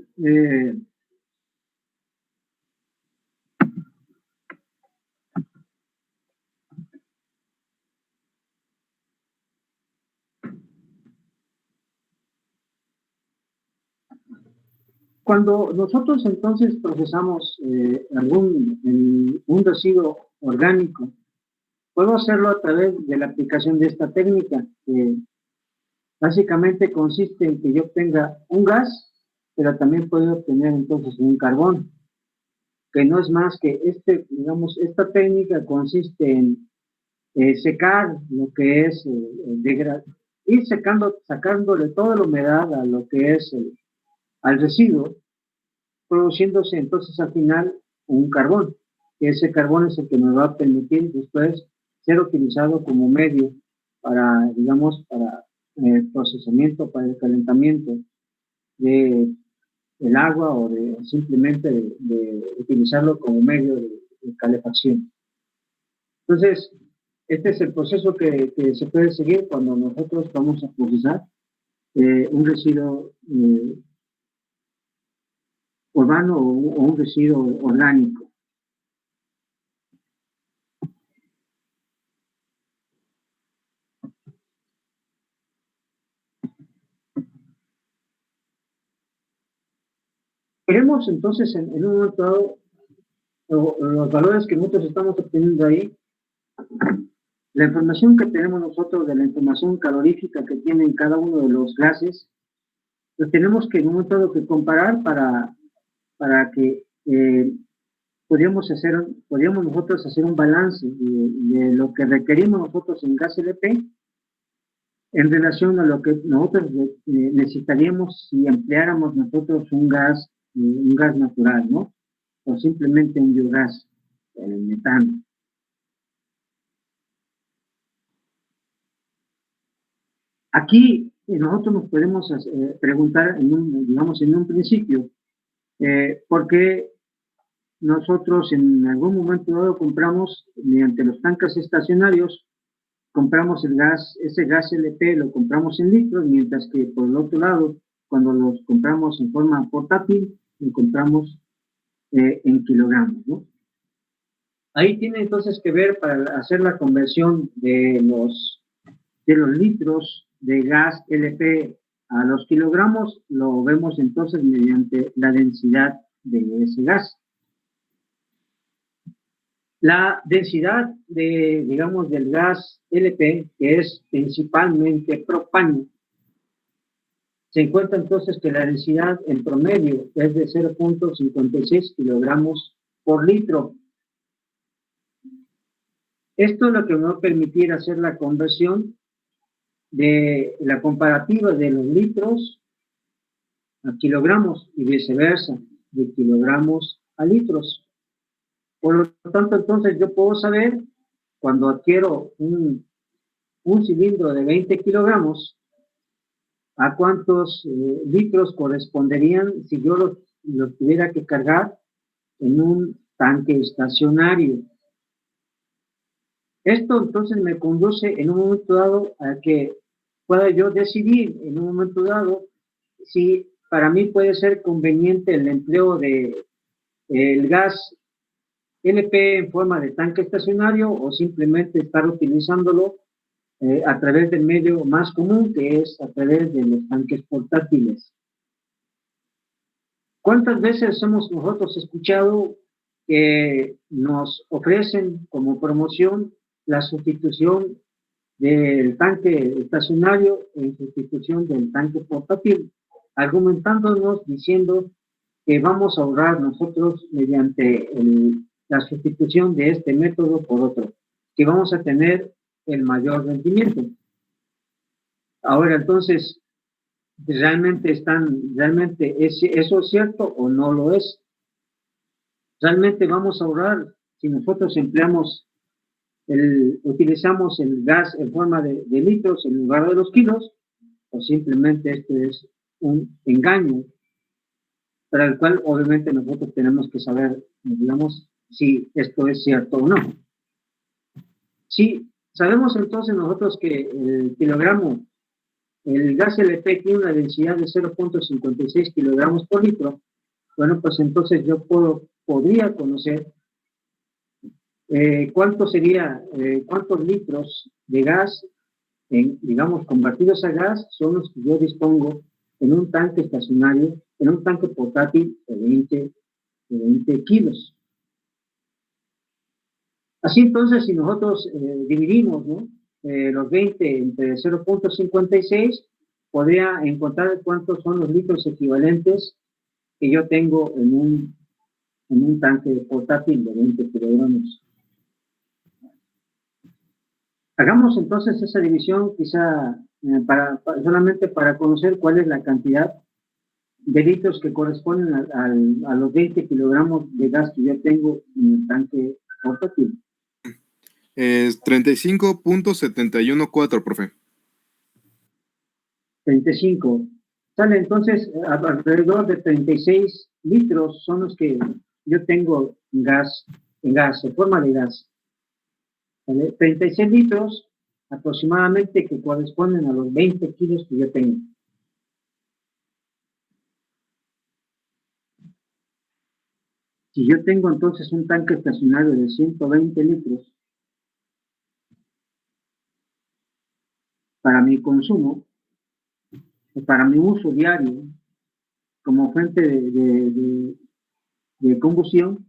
Cuando nosotros entonces procesamos un residuo orgánico, puedo hacerlo a través de la aplicación de esta técnica, que básicamente consiste en que yo obtenga un gas, pero también puedo obtener entonces un carbón, que no es más que esta técnica consiste en secar lo que es ir sacándole toda la humedad a lo que es al residuo, produciéndose entonces al final un carbón, que ese carbón es el que me va a permitir después ser utilizado como medio para, digamos, para el procesamiento, para el calentamiento de el agua o simplemente de utilizarlo como medio de calefacción. Entonces, este es el proceso que se puede seguir cuando nosotros vamos a procesar un residuo urbano o un residuo orgánico. Queremos entonces en un momento dado los valores que nosotros estamos obteniendo ahí, la información que tenemos nosotros de la información calorífica que tienen cada uno de los gases, pues tenemos que en un momento dado que comparar para que podríamos nosotros hacer un balance de lo que requerimos nosotros en gas LP en relación a lo que nosotros necesitaríamos si empleáramos nosotros un gas natural, ¿no? O simplemente un biogás, el metano. Aquí nosotros nos podemos preguntar, en un principio, ¿por qué nosotros en algún momento dado compramos, mediante los tanques estacionarios, compramos ese gas LP lo compramos en litros, mientras que por el otro lado, cuando los compramos en forma portátil, lo compramos en kilogramos, ¿no? Ahí tiene entonces que ver para hacer la conversión de los litros de gas LP a los kilogramos, lo vemos entonces mediante la densidad de ese gas. La densidad del gas LP, que es principalmente propano, se encuentra entonces que la densidad en promedio es de 0.56 kilogramos por litro. Esto es lo que me va a permitir hacer la conversión de la comparativa de los litros a kilogramos y viceversa, de kilogramos a litros. Por lo tanto, entonces yo puedo saber cuando adquiero un cilindro de 20 kilogramos, a cuántos litros corresponderían si yo los tuviera que cargar en un tanque estacionario. Esto entonces me conduce en un momento dado a que pueda yo decidir en un momento dado si para mí puede ser conveniente el empleo de el gas LP en forma de tanque estacionario o simplemente estar utilizándolo a través del medio más común, que es a través de los tanques portátiles. ¿Cuántas veces hemos nosotros escuchado que nos ofrecen como promoción la sustitución del tanque estacionario en sustitución del tanque portátil, argumentándonos diciendo que vamos a ahorrar nosotros mediante la sustitución de este método por otro, que vamos a tener el mayor rendimiento? Ahora, entonces, ¿realmente eso es cierto o no lo es? ¿Realmente vamos a ahorrar si nosotros utilizamos el gas en forma de litros en lugar de los kilos? ¿O simplemente esto es un engaño para el cual obviamente nosotros tenemos que saber, digamos, si esto es cierto o no? Si sabemos entonces nosotros que el kilogramo, el gas LP tiene una densidad de 0.56 kilogramos por litro, bueno, pues entonces yo podría conocer cuántos litros de gas, digamos, convertidos a gas, son los que yo dispongo en un tanque estacionario, en un tanque portátil de 20 kilos. Así entonces, si nosotros dividimos, ¿no? Los 20 entre 0.56, podría encontrar cuántos son los litros equivalentes que yo tengo en un tanque portátil de 20 kilogramos. Hagamos entonces esa división quizá solamente para conocer cuál es la cantidad de litros que corresponden a los 20 kilogramos de gas que yo tengo en el tanque portátil. 35.714, profe. 35. Sale entonces alrededor de 36 litros son los que yo tengo en gas, en forma de gas. ¿Vale? 36 litros aproximadamente que corresponden a los 20 kilos que yo tengo. Si yo tengo entonces un tanque estacionario de 120 litros para mi consumo, para mi uso diario, como fuente de combustión,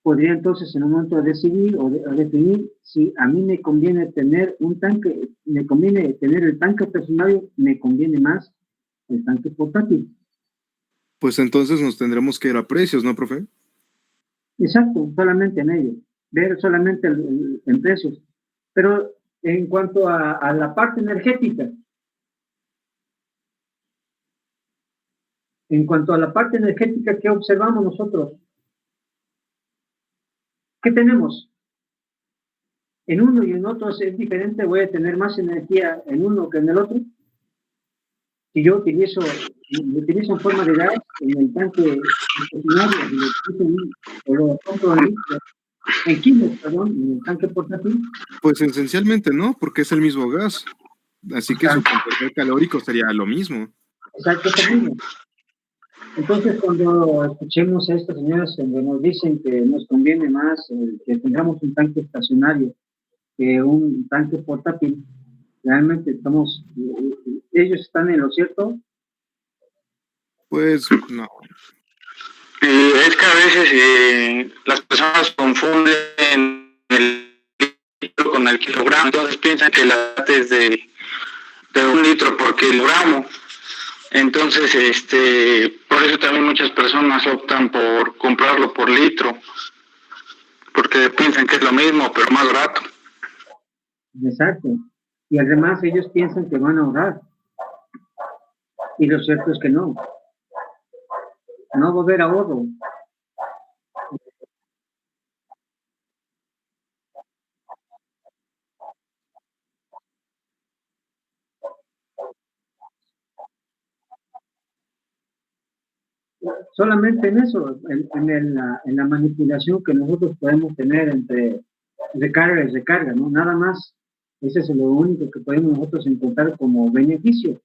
podría entonces en un momento decidir o definir si a mí me conviene tener un tanque, me conviene tener el tanque estacionario, me conviene más el tanque portátil. Pues entonces nos tendremos que ir a precios, ¿no, profe? Exacto, solamente en ello, ver solamente en precios. Pero en cuanto a la parte energética, ¿qué observamos nosotros? ¿Qué tenemos? En uno y en otro es diferente, voy a tener más energía en uno que en el otro. Si yo utilizo en forma de gas en el tanque o lo compro en kilos, perdón, en el tanque portátil. Pues esencialmente no, porque es el mismo gas. Así que su componente calórico sería lo mismo. Exacto, es lo mismo. Entonces, cuando escuchemos a estas señoras donde nos dicen que nos conviene más que tengamos un tanque estacionario que un tanque portátil, realmente ellos están en lo cierto. Pues no. Es que a veces las personas confunden el litro con el kilogramo, entonces piensan que la es de 1 litro por kilogramo. Entonces, por eso también muchas personas optan por comprarlo por litro, porque piensan que es lo mismo, pero más barato. Exacto. Y además ellos piensan que van a ahorrar. Y lo cierto es que no. No va a haber ahorro. Solamente en eso, en la manipulación que nosotros podemos tener entre recarga y recarga, ¿no? Nada más. Ese es lo único que podemos nosotros encontrar como beneficio.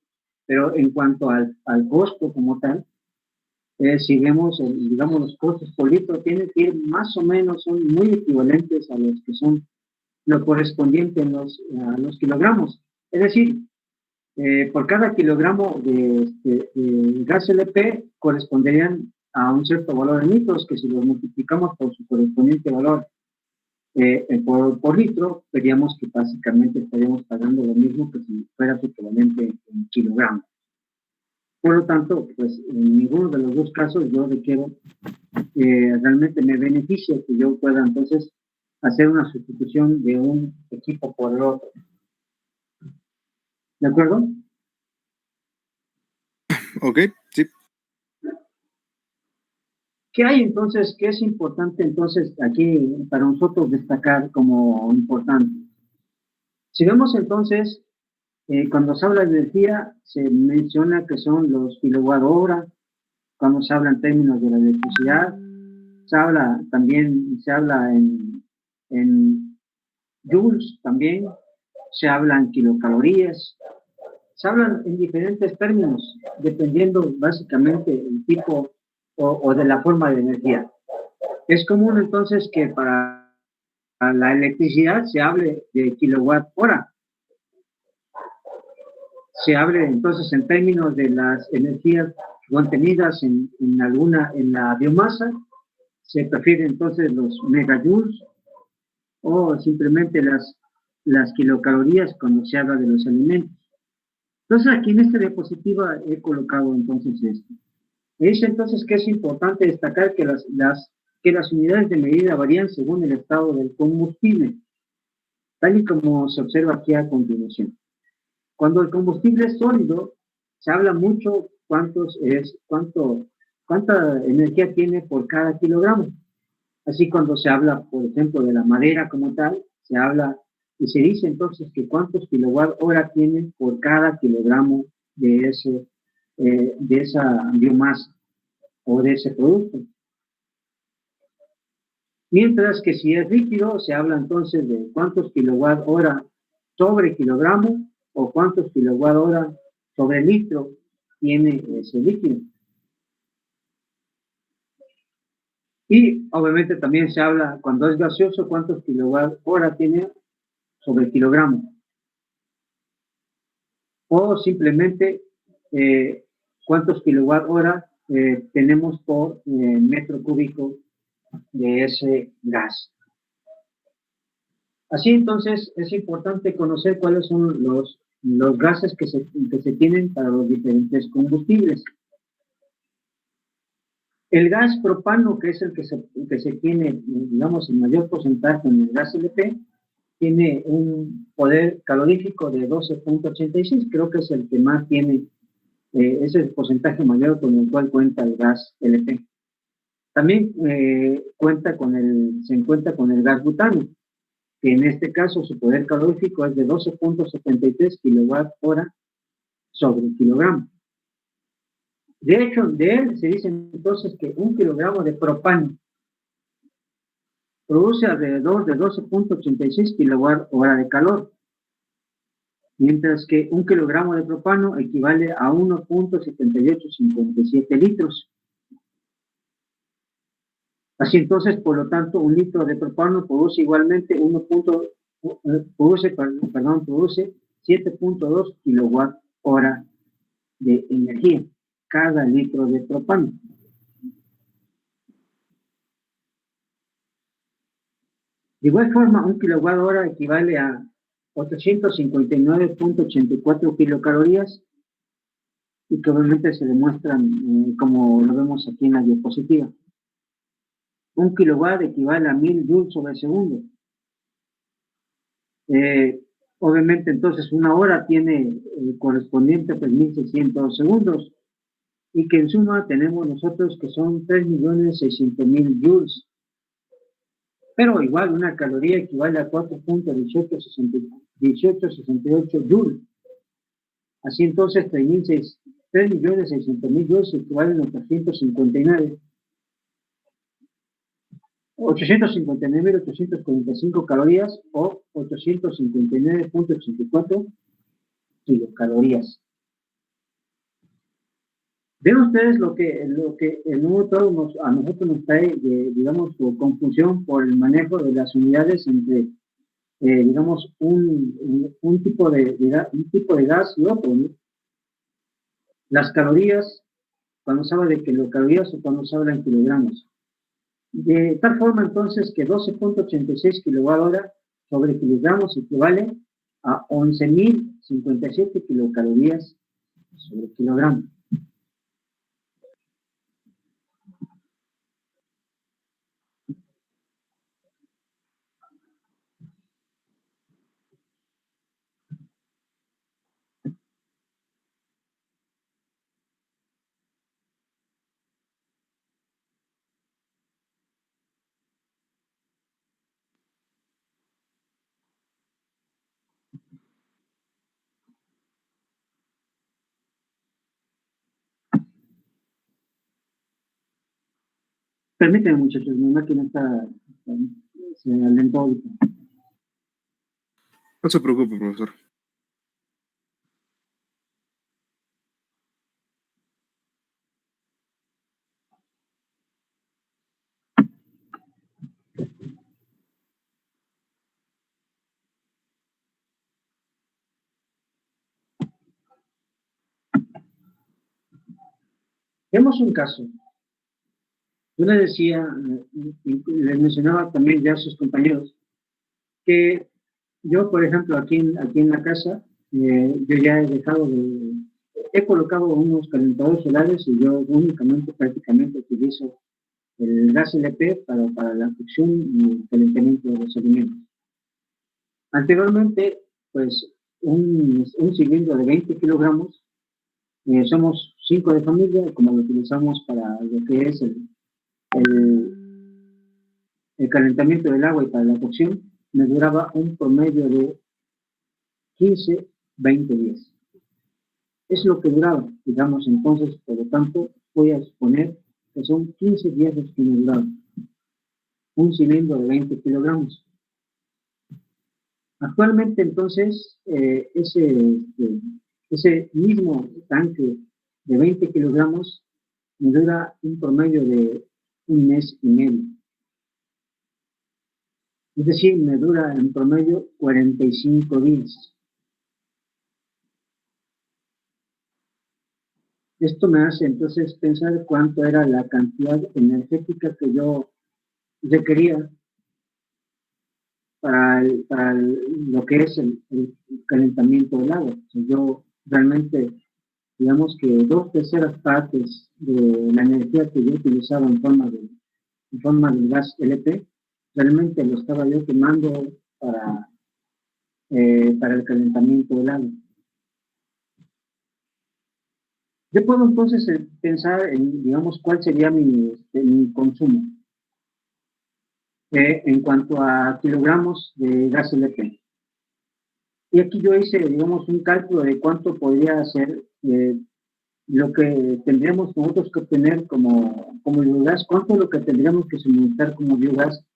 Pero en cuanto al costo como tal, si vemos, digamos, los costos por litro, tienen que ir más o menos, son muy equivalentes a los que son lo correspondiente a los kilogramos. Es decir, por cada kilogramo de gas LP corresponderían a un cierto valor en litros, que si lo multiplicamos por su correspondiente valor por litro, veríamos que básicamente estaríamos pagando lo mismo que si fuera su equivalente en kilogramos. Por lo tanto, pues en ninguno de los dos casos yo requiero realmente me beneficia que yo pueda entonces hacer una sustitución de un equipo por el otro. ¿De acuerdo? Ok, sí. ¿Qué hay entonces? ¿Qué es importante entonces aquí para nosotros destacar como importante? Si vemos entonces, cuando se habla de energía, se menciona que son los kilowatt hora, cuando se habla en términos de la electricidad, se habla en joules también, se habla en kilocalorías, se hablan en diferentes términos, dependiendo básicamente el tipo o de la forma de energía. Es común entonces que para la electricidad se hable de kilowatt hora. se hable entonces en términos de las energías contenidas en la biomasa, se prefieren entonces los megajoules o simplemente las kilocalorías cuando se habla de los alimentos. Entonces aquí en esta diapositiva he colocado entonces esto. Me dice entonces que es importante destacar que las unidades de medida varían según el estado del combustible, tal y como se observa aquí a continuación. Cuando el combustible es sólido, se habla mucho cuánta energía tiene por cada kilogramo. Así cuando se habla, por ejemplo, de la madera como tal, se habla y se dice entonces que cuántos kilowatt hora tiene por cada kilogramo de esa biomasa o de ese producto. Mientras que si es líquido, se habla entonces de cuántos kilowatt hora sobre kilogramo o cuántos kilowatt hora sobre litro tiene ese líquido. Y obviamente también se habla, cuando es gaseoso, cuántos kilowatt hora tiene sobre kilogramo. O simplemente cuántos kilowatt hora tenemos por metro cúbico de ese gas. Así entonces es importante conocer cuáles son los gases que se tienen para los diferentes combustibles. El gas propano, que es el que se tiene, digamos, el mayor porcentaje en el gas LP, tiene un poder calorífico de 12.86, creo que es el que más tiene, es el porcentaje mayor con el cual cuenta el gas LP. También se encuentra con el gas butano, que en este caso su poder calorífico es de 12.73 kilowatt hora sobre kilogramo. De hecho, de él se dice entonces que 1 kilogramo de propano produce alrededor de 12.86 kilowatt hora de calor, mientras que 1 kilogramo de propano equivale a 1.7857 litros. Así entonces, por lo tanto, 1 litro de propano produce igualmente produce 7.2 kilowatt hora de energía cada litro de propano. De igual forma, 1 kilowatt hora equivale a 859.84 kilocalorías y que obviamente se demuestran como lo vemos aquí en la diapositiva. 1 kilowatt equivale a 1000 joules sobre segundo. Obviamente entonces una hora tiene correspondiente a 3600 segundos y que en suma tenemos nosotros que son 3.600.000 joules. Pero igual una caloría equivale a 4.1868 joules. Así entonces 3.600.000 joules equivalen a 859.845 calorías o 859.84 kilocalorías. Ven ustedes lo que el nuevo todo a nosotros nos trae, digamos, confusión por el manejo de las unidades entre, digamos, un tipo de gas y otro, ¿no? Las calorías, cuando se habla de kilocalorías o cuando se habla en kilogramos. De tal forma entonces que 12.86 kilowatt hora sobre kilogramos equivale a 11.057 kilocalorías sobre kilogramo. Permítanme, muchachos, mi máquina se alentó ahorita. No se preocupe, profesor. Vemos un caso. Yo les decía, les mencionaba también ya a sus compañeros, que yo, por ejemplo, aquí en la casa, yo ya he colocado unos calentadores solares y yo únicamente prácticamente utilizo el gas LP para la cocción y el calentamiento de los alimentos. Anteriormente, pues, un cilindro de 20 kilogramos, somos 5 de familia, como lo utilizamos para lo que es el, el calentamiento del agua y para la cocción, me duraba un promedio de 15, 20 días. Es lo que duraba, digamos, entonces, por lo tanto, voy a suponer que son 15 días los que me duraban un cilindro de 20 kilogramos. Actualmente, entonces, ese mismo tanque de 20 kilogramos me dura un promedio de un mes y medio. Es decir, me dura en promedio 45 días. Esto me hace entonces pensar cuánto era la cantidad energética que yo requería para lo que es el calentamiento del agua. O sea, yo realmente, digamos que 2/3 partes de la energía que yo utilizaba en forma del gas LP, realmente lo estaba yo quemando para el calentamiento del agua. Yo puedo entonces pensar en, digamos, cuál sería mi consumo en cuanto a kilogramos de gas LP. Y aquí yo hice, digamos, un cálculo de cuánto podría ser lo que tendríamos nosotros que obtener como biogás, cuánto es lo que tendríamos que suministrar como biogás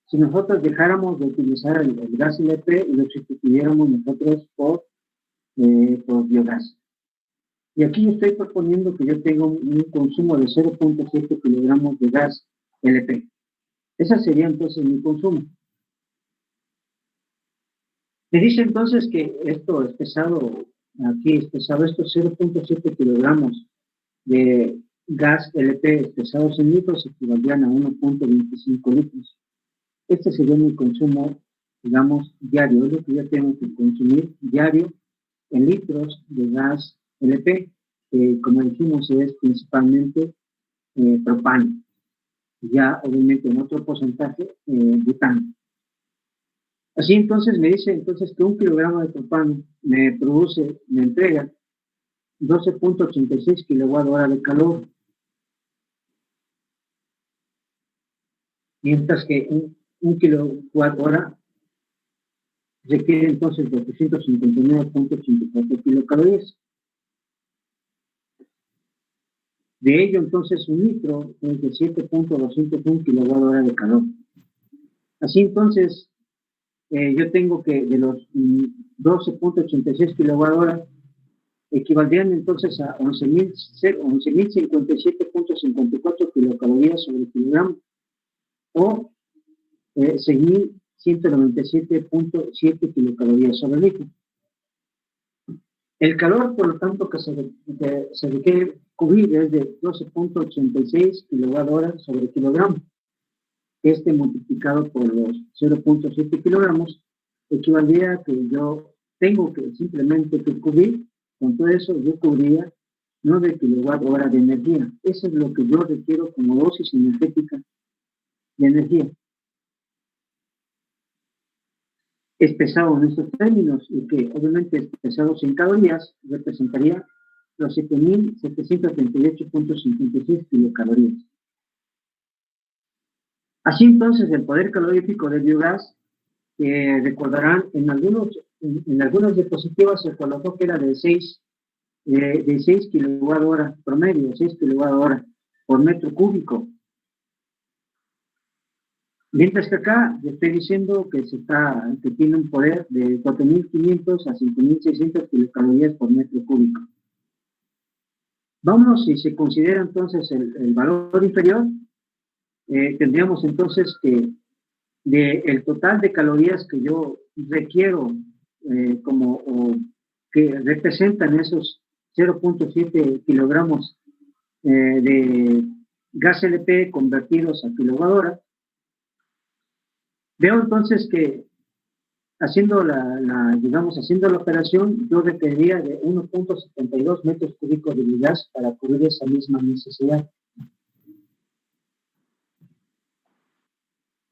si nosotros dejáramos de utilizar el gas LP y lo sustituyéramos nosotros por biogás. Y aquí yo estoy proponiendo que yo tenga un consumo de 0.7 kilogramos de gas LP. Ese sería entonces mi consumo. Me dice entonces que esto es pesado, aquí es pesado, estos 0.7 kilogramos de gas LP pesados en litros equivaldrían a 1.25 litros. Este sería mi consumo, digamos, diario, es lo que yo tengo que consumir diario en litros de gas LP, que como dijimos es principalmente propano, ya obviamente en otro porcentaje butano. Así entonces me dice entonces que 1 kilogramo de propano me entrega 12.86 kWh de calor, mientras que un kWh requiere entonces 259.84 kilocalorías. De ello, entonces, un litro es de 7.201 kWh de calor. Así entonces, yo tengo que de los 12.86 kWh equivaldrían entonces a 11.057.54 kilocalorías sobre kilogramo o 6.197.7 kilocalorías sobre litro. El calor, por lo tanto, que se requiere cubrir es de 12.86 kWh sobre kilogramo. Este multiplicado por los 0.7 kilogramos equivaldría a que yo tengo que simplemente que cubrir, con todo eso yo cubriría 9 kWh de energía. Eso es lo que yo requiero como dosis energética de energía. Es pesado en estos términos y que obviamente es pesado en calorías representaría los 7.738.56 kilocalorías. Así entonces el poder calorífico del biogás, recordarán en algunas diapositivas se colocó que era de 6 kWh promedio, 6 kWh por metro cúbico. Mientras que acá yo estoy diciendo que tiene un poder de 4.500 a 5.600 kilocalorías por metro cúbico. Vámonos, si se considera entonces el valor inferior, tendríamos entonces que el total de calorías que yo requiero que representan esos 0.7 kilogramos de gas LP convertidos a kilowatt-hora. Veo entonces que haciendo haciendo la operación, yo requeriría de 1.72 metros cúbicos de gas para cubrir esa misma necesidad.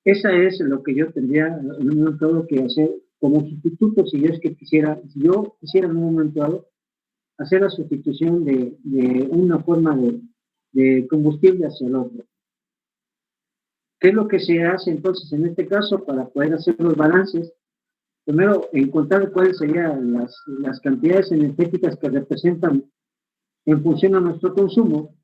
Esa es lo que yo tendría en un momento dado que hacer como sustituto, si yo quisiera en un momento dado hacer la sustitución de una forma de combustible hacia el otro. ¿Qué es lo que se hace entonces en este caso para poder hacer los balances? Primero, encontrar cuáles serían las cantidades energéticas que representan en función a nuestro consumo,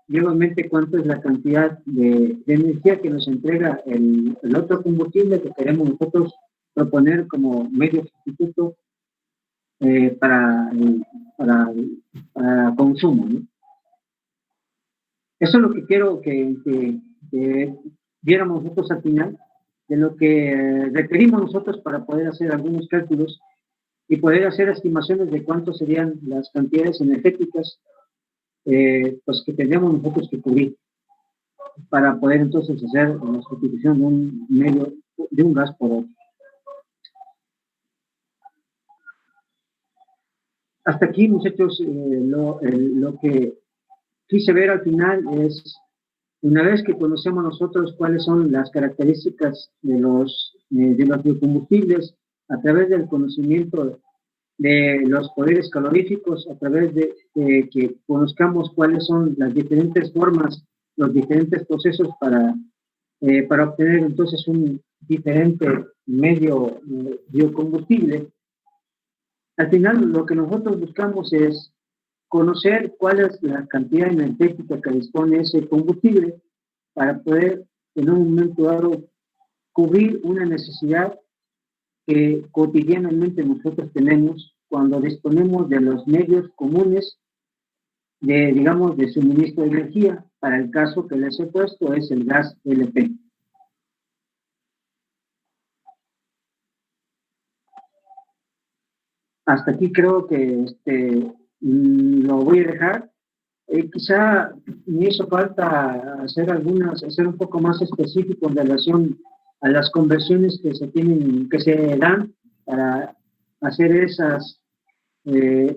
y obviamente cuánto es la cantidad de energía que nos entrega el otro combustible que queremos nosotros proponer como medio sustituto para consumo, ¿no? Eso es lo que quiero que viéramos nosotros al final, de lo que requerimos nosotros para poder hacer algunos cálculos y poder hacer estimaciones de cuánto serían las cantidades energéticas pues que tendríamos nosotros que cubrir para poder entonces hacer la sustitución de un gas por otro. Hasta aquí, muchachos, lo que quise ver al final es, una vez que conocemos nosotros cuáles son las características de los biocombustibles, a través del conocimiento de los poderes caloríficos, a través de que conozcamos cuáles son las diferentes formas, los diferentes procesos para obtener entonces un diferente medio biocombustible. Al final lo que nosotros buscamos es conocer cuál es la cantidad energética que dispone ese combustible para poder en un momento dado cubrir una necesidad que cotidianamente nosotros tenemos cuando disponemos de los medios comunes de suministro de energía. Para el caso que les he puesto es el gas LP. Hasta aquí creo que lo voy a dejar. Quizá me hizo falta hacer un poco más específico en relación a las conversiones que se dan para hacer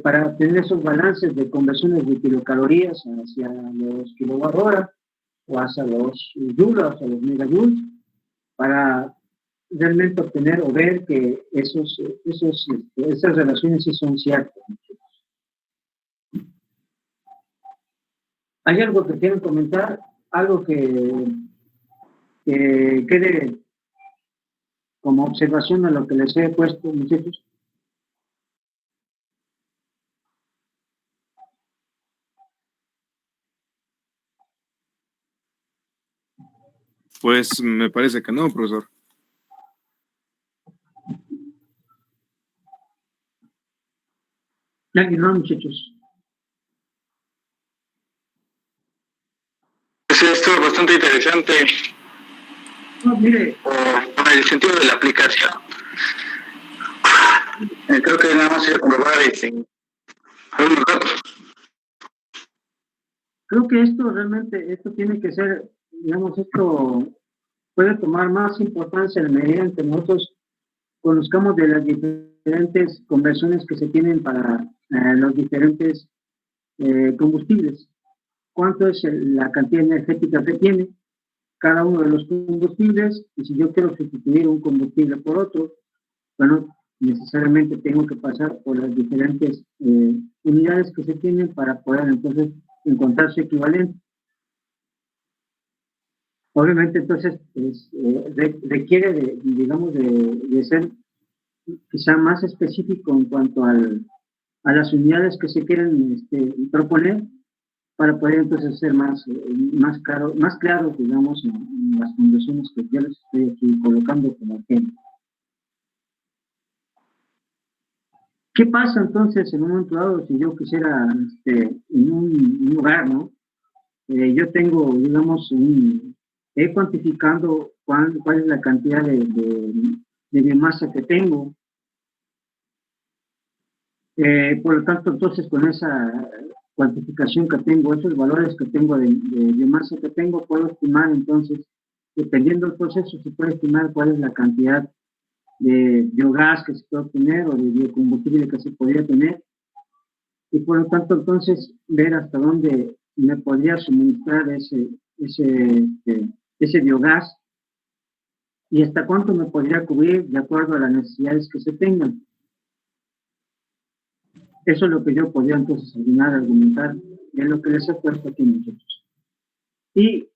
para tener esos balances de conversiones de kilocalorías hacia los kilowatt-hora o hacia los joules, hacia los megajoules, para realmente obtener o ver que esas relaciones sí son ciertas. ¿Hay algo que quieran comentar? ¿Algo que quede como observación a lo que les he puesto, muchachos? Pues me parece que no, profesor. ¿Alguien no, muchachos? Sí, esto es bastante interesante. No, mire. Por el sentido de la aplicación. Creo que nada más es comprobar algunos datos. Creo que esto tiene que ser, digamos, esto puede tomar más importancia en la medida en que nosotros conozcamos de las diferentes conversiones que se tienen para los diferentes combustibles. ¿Cuánto es la cantidad energética que tiene cada uno de los combustibles? Y si yo quiero sustituir un combustible por otro, bueno, necesariamente tengo que pasar por las diferentes unidades que se tienen para poder entonces encontrar su equivalente. Obviamente entonces requiere de ser quizá más específico en cuanto a las unidades que se quieren proponer para poder entonces ser más claros, digamos, en las condiciones que yo les estoy aquí colocando como ejemplo. ¿Qué pasa entonces en un momento dado si yo quisiera en un lugar, ¿no? Yo tengo, digamos, cuantificando cuál es la cantidad de biomasa que tengo. Por lo tanto, entonces, con esa cuantificación que tengo, esos valores que tengo de biomasa que tengo, puedo estimar entonces, dependiendo del proceso, se puede estimar cuál es la cantidad de biogás que se puede obtener o de biocombustible que se podría tener, y por lo tanto entonces ver hasta dónde me podría suministrar ese biogás y hasta cuánto me podría cubrir de acuerdo a las necesidades que se tengan. Eso es lo que yo podría entonces argumentar de lo que les he puesto aquí, muchachos. Y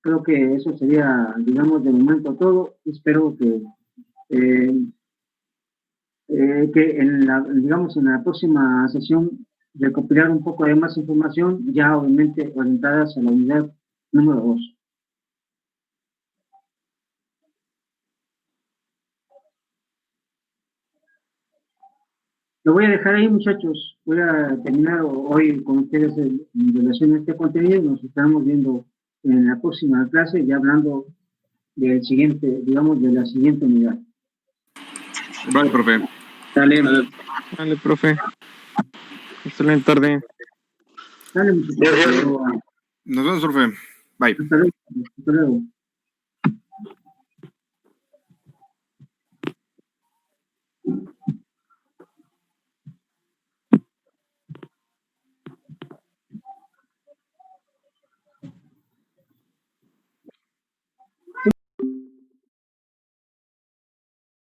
creo que eso sería, digamos, de momento todo. Espero que en la próxima sesión recopilar un poco de más información, ya obviamente orientadas a la unidad número 2. Lo voy a dejar ahí, muchachos. Voy a terminar hoy con ustedes en relación a este contenido. Nos estaremos viendo en la próxima clase, ya hablando del siguiente, digamos, de la siguiente unidad. Vale, profe. Dale, profe. Excelente tarde. Dale, muchachos. Nos vemos, profe. Bye. Hasta luego. Hasta luego.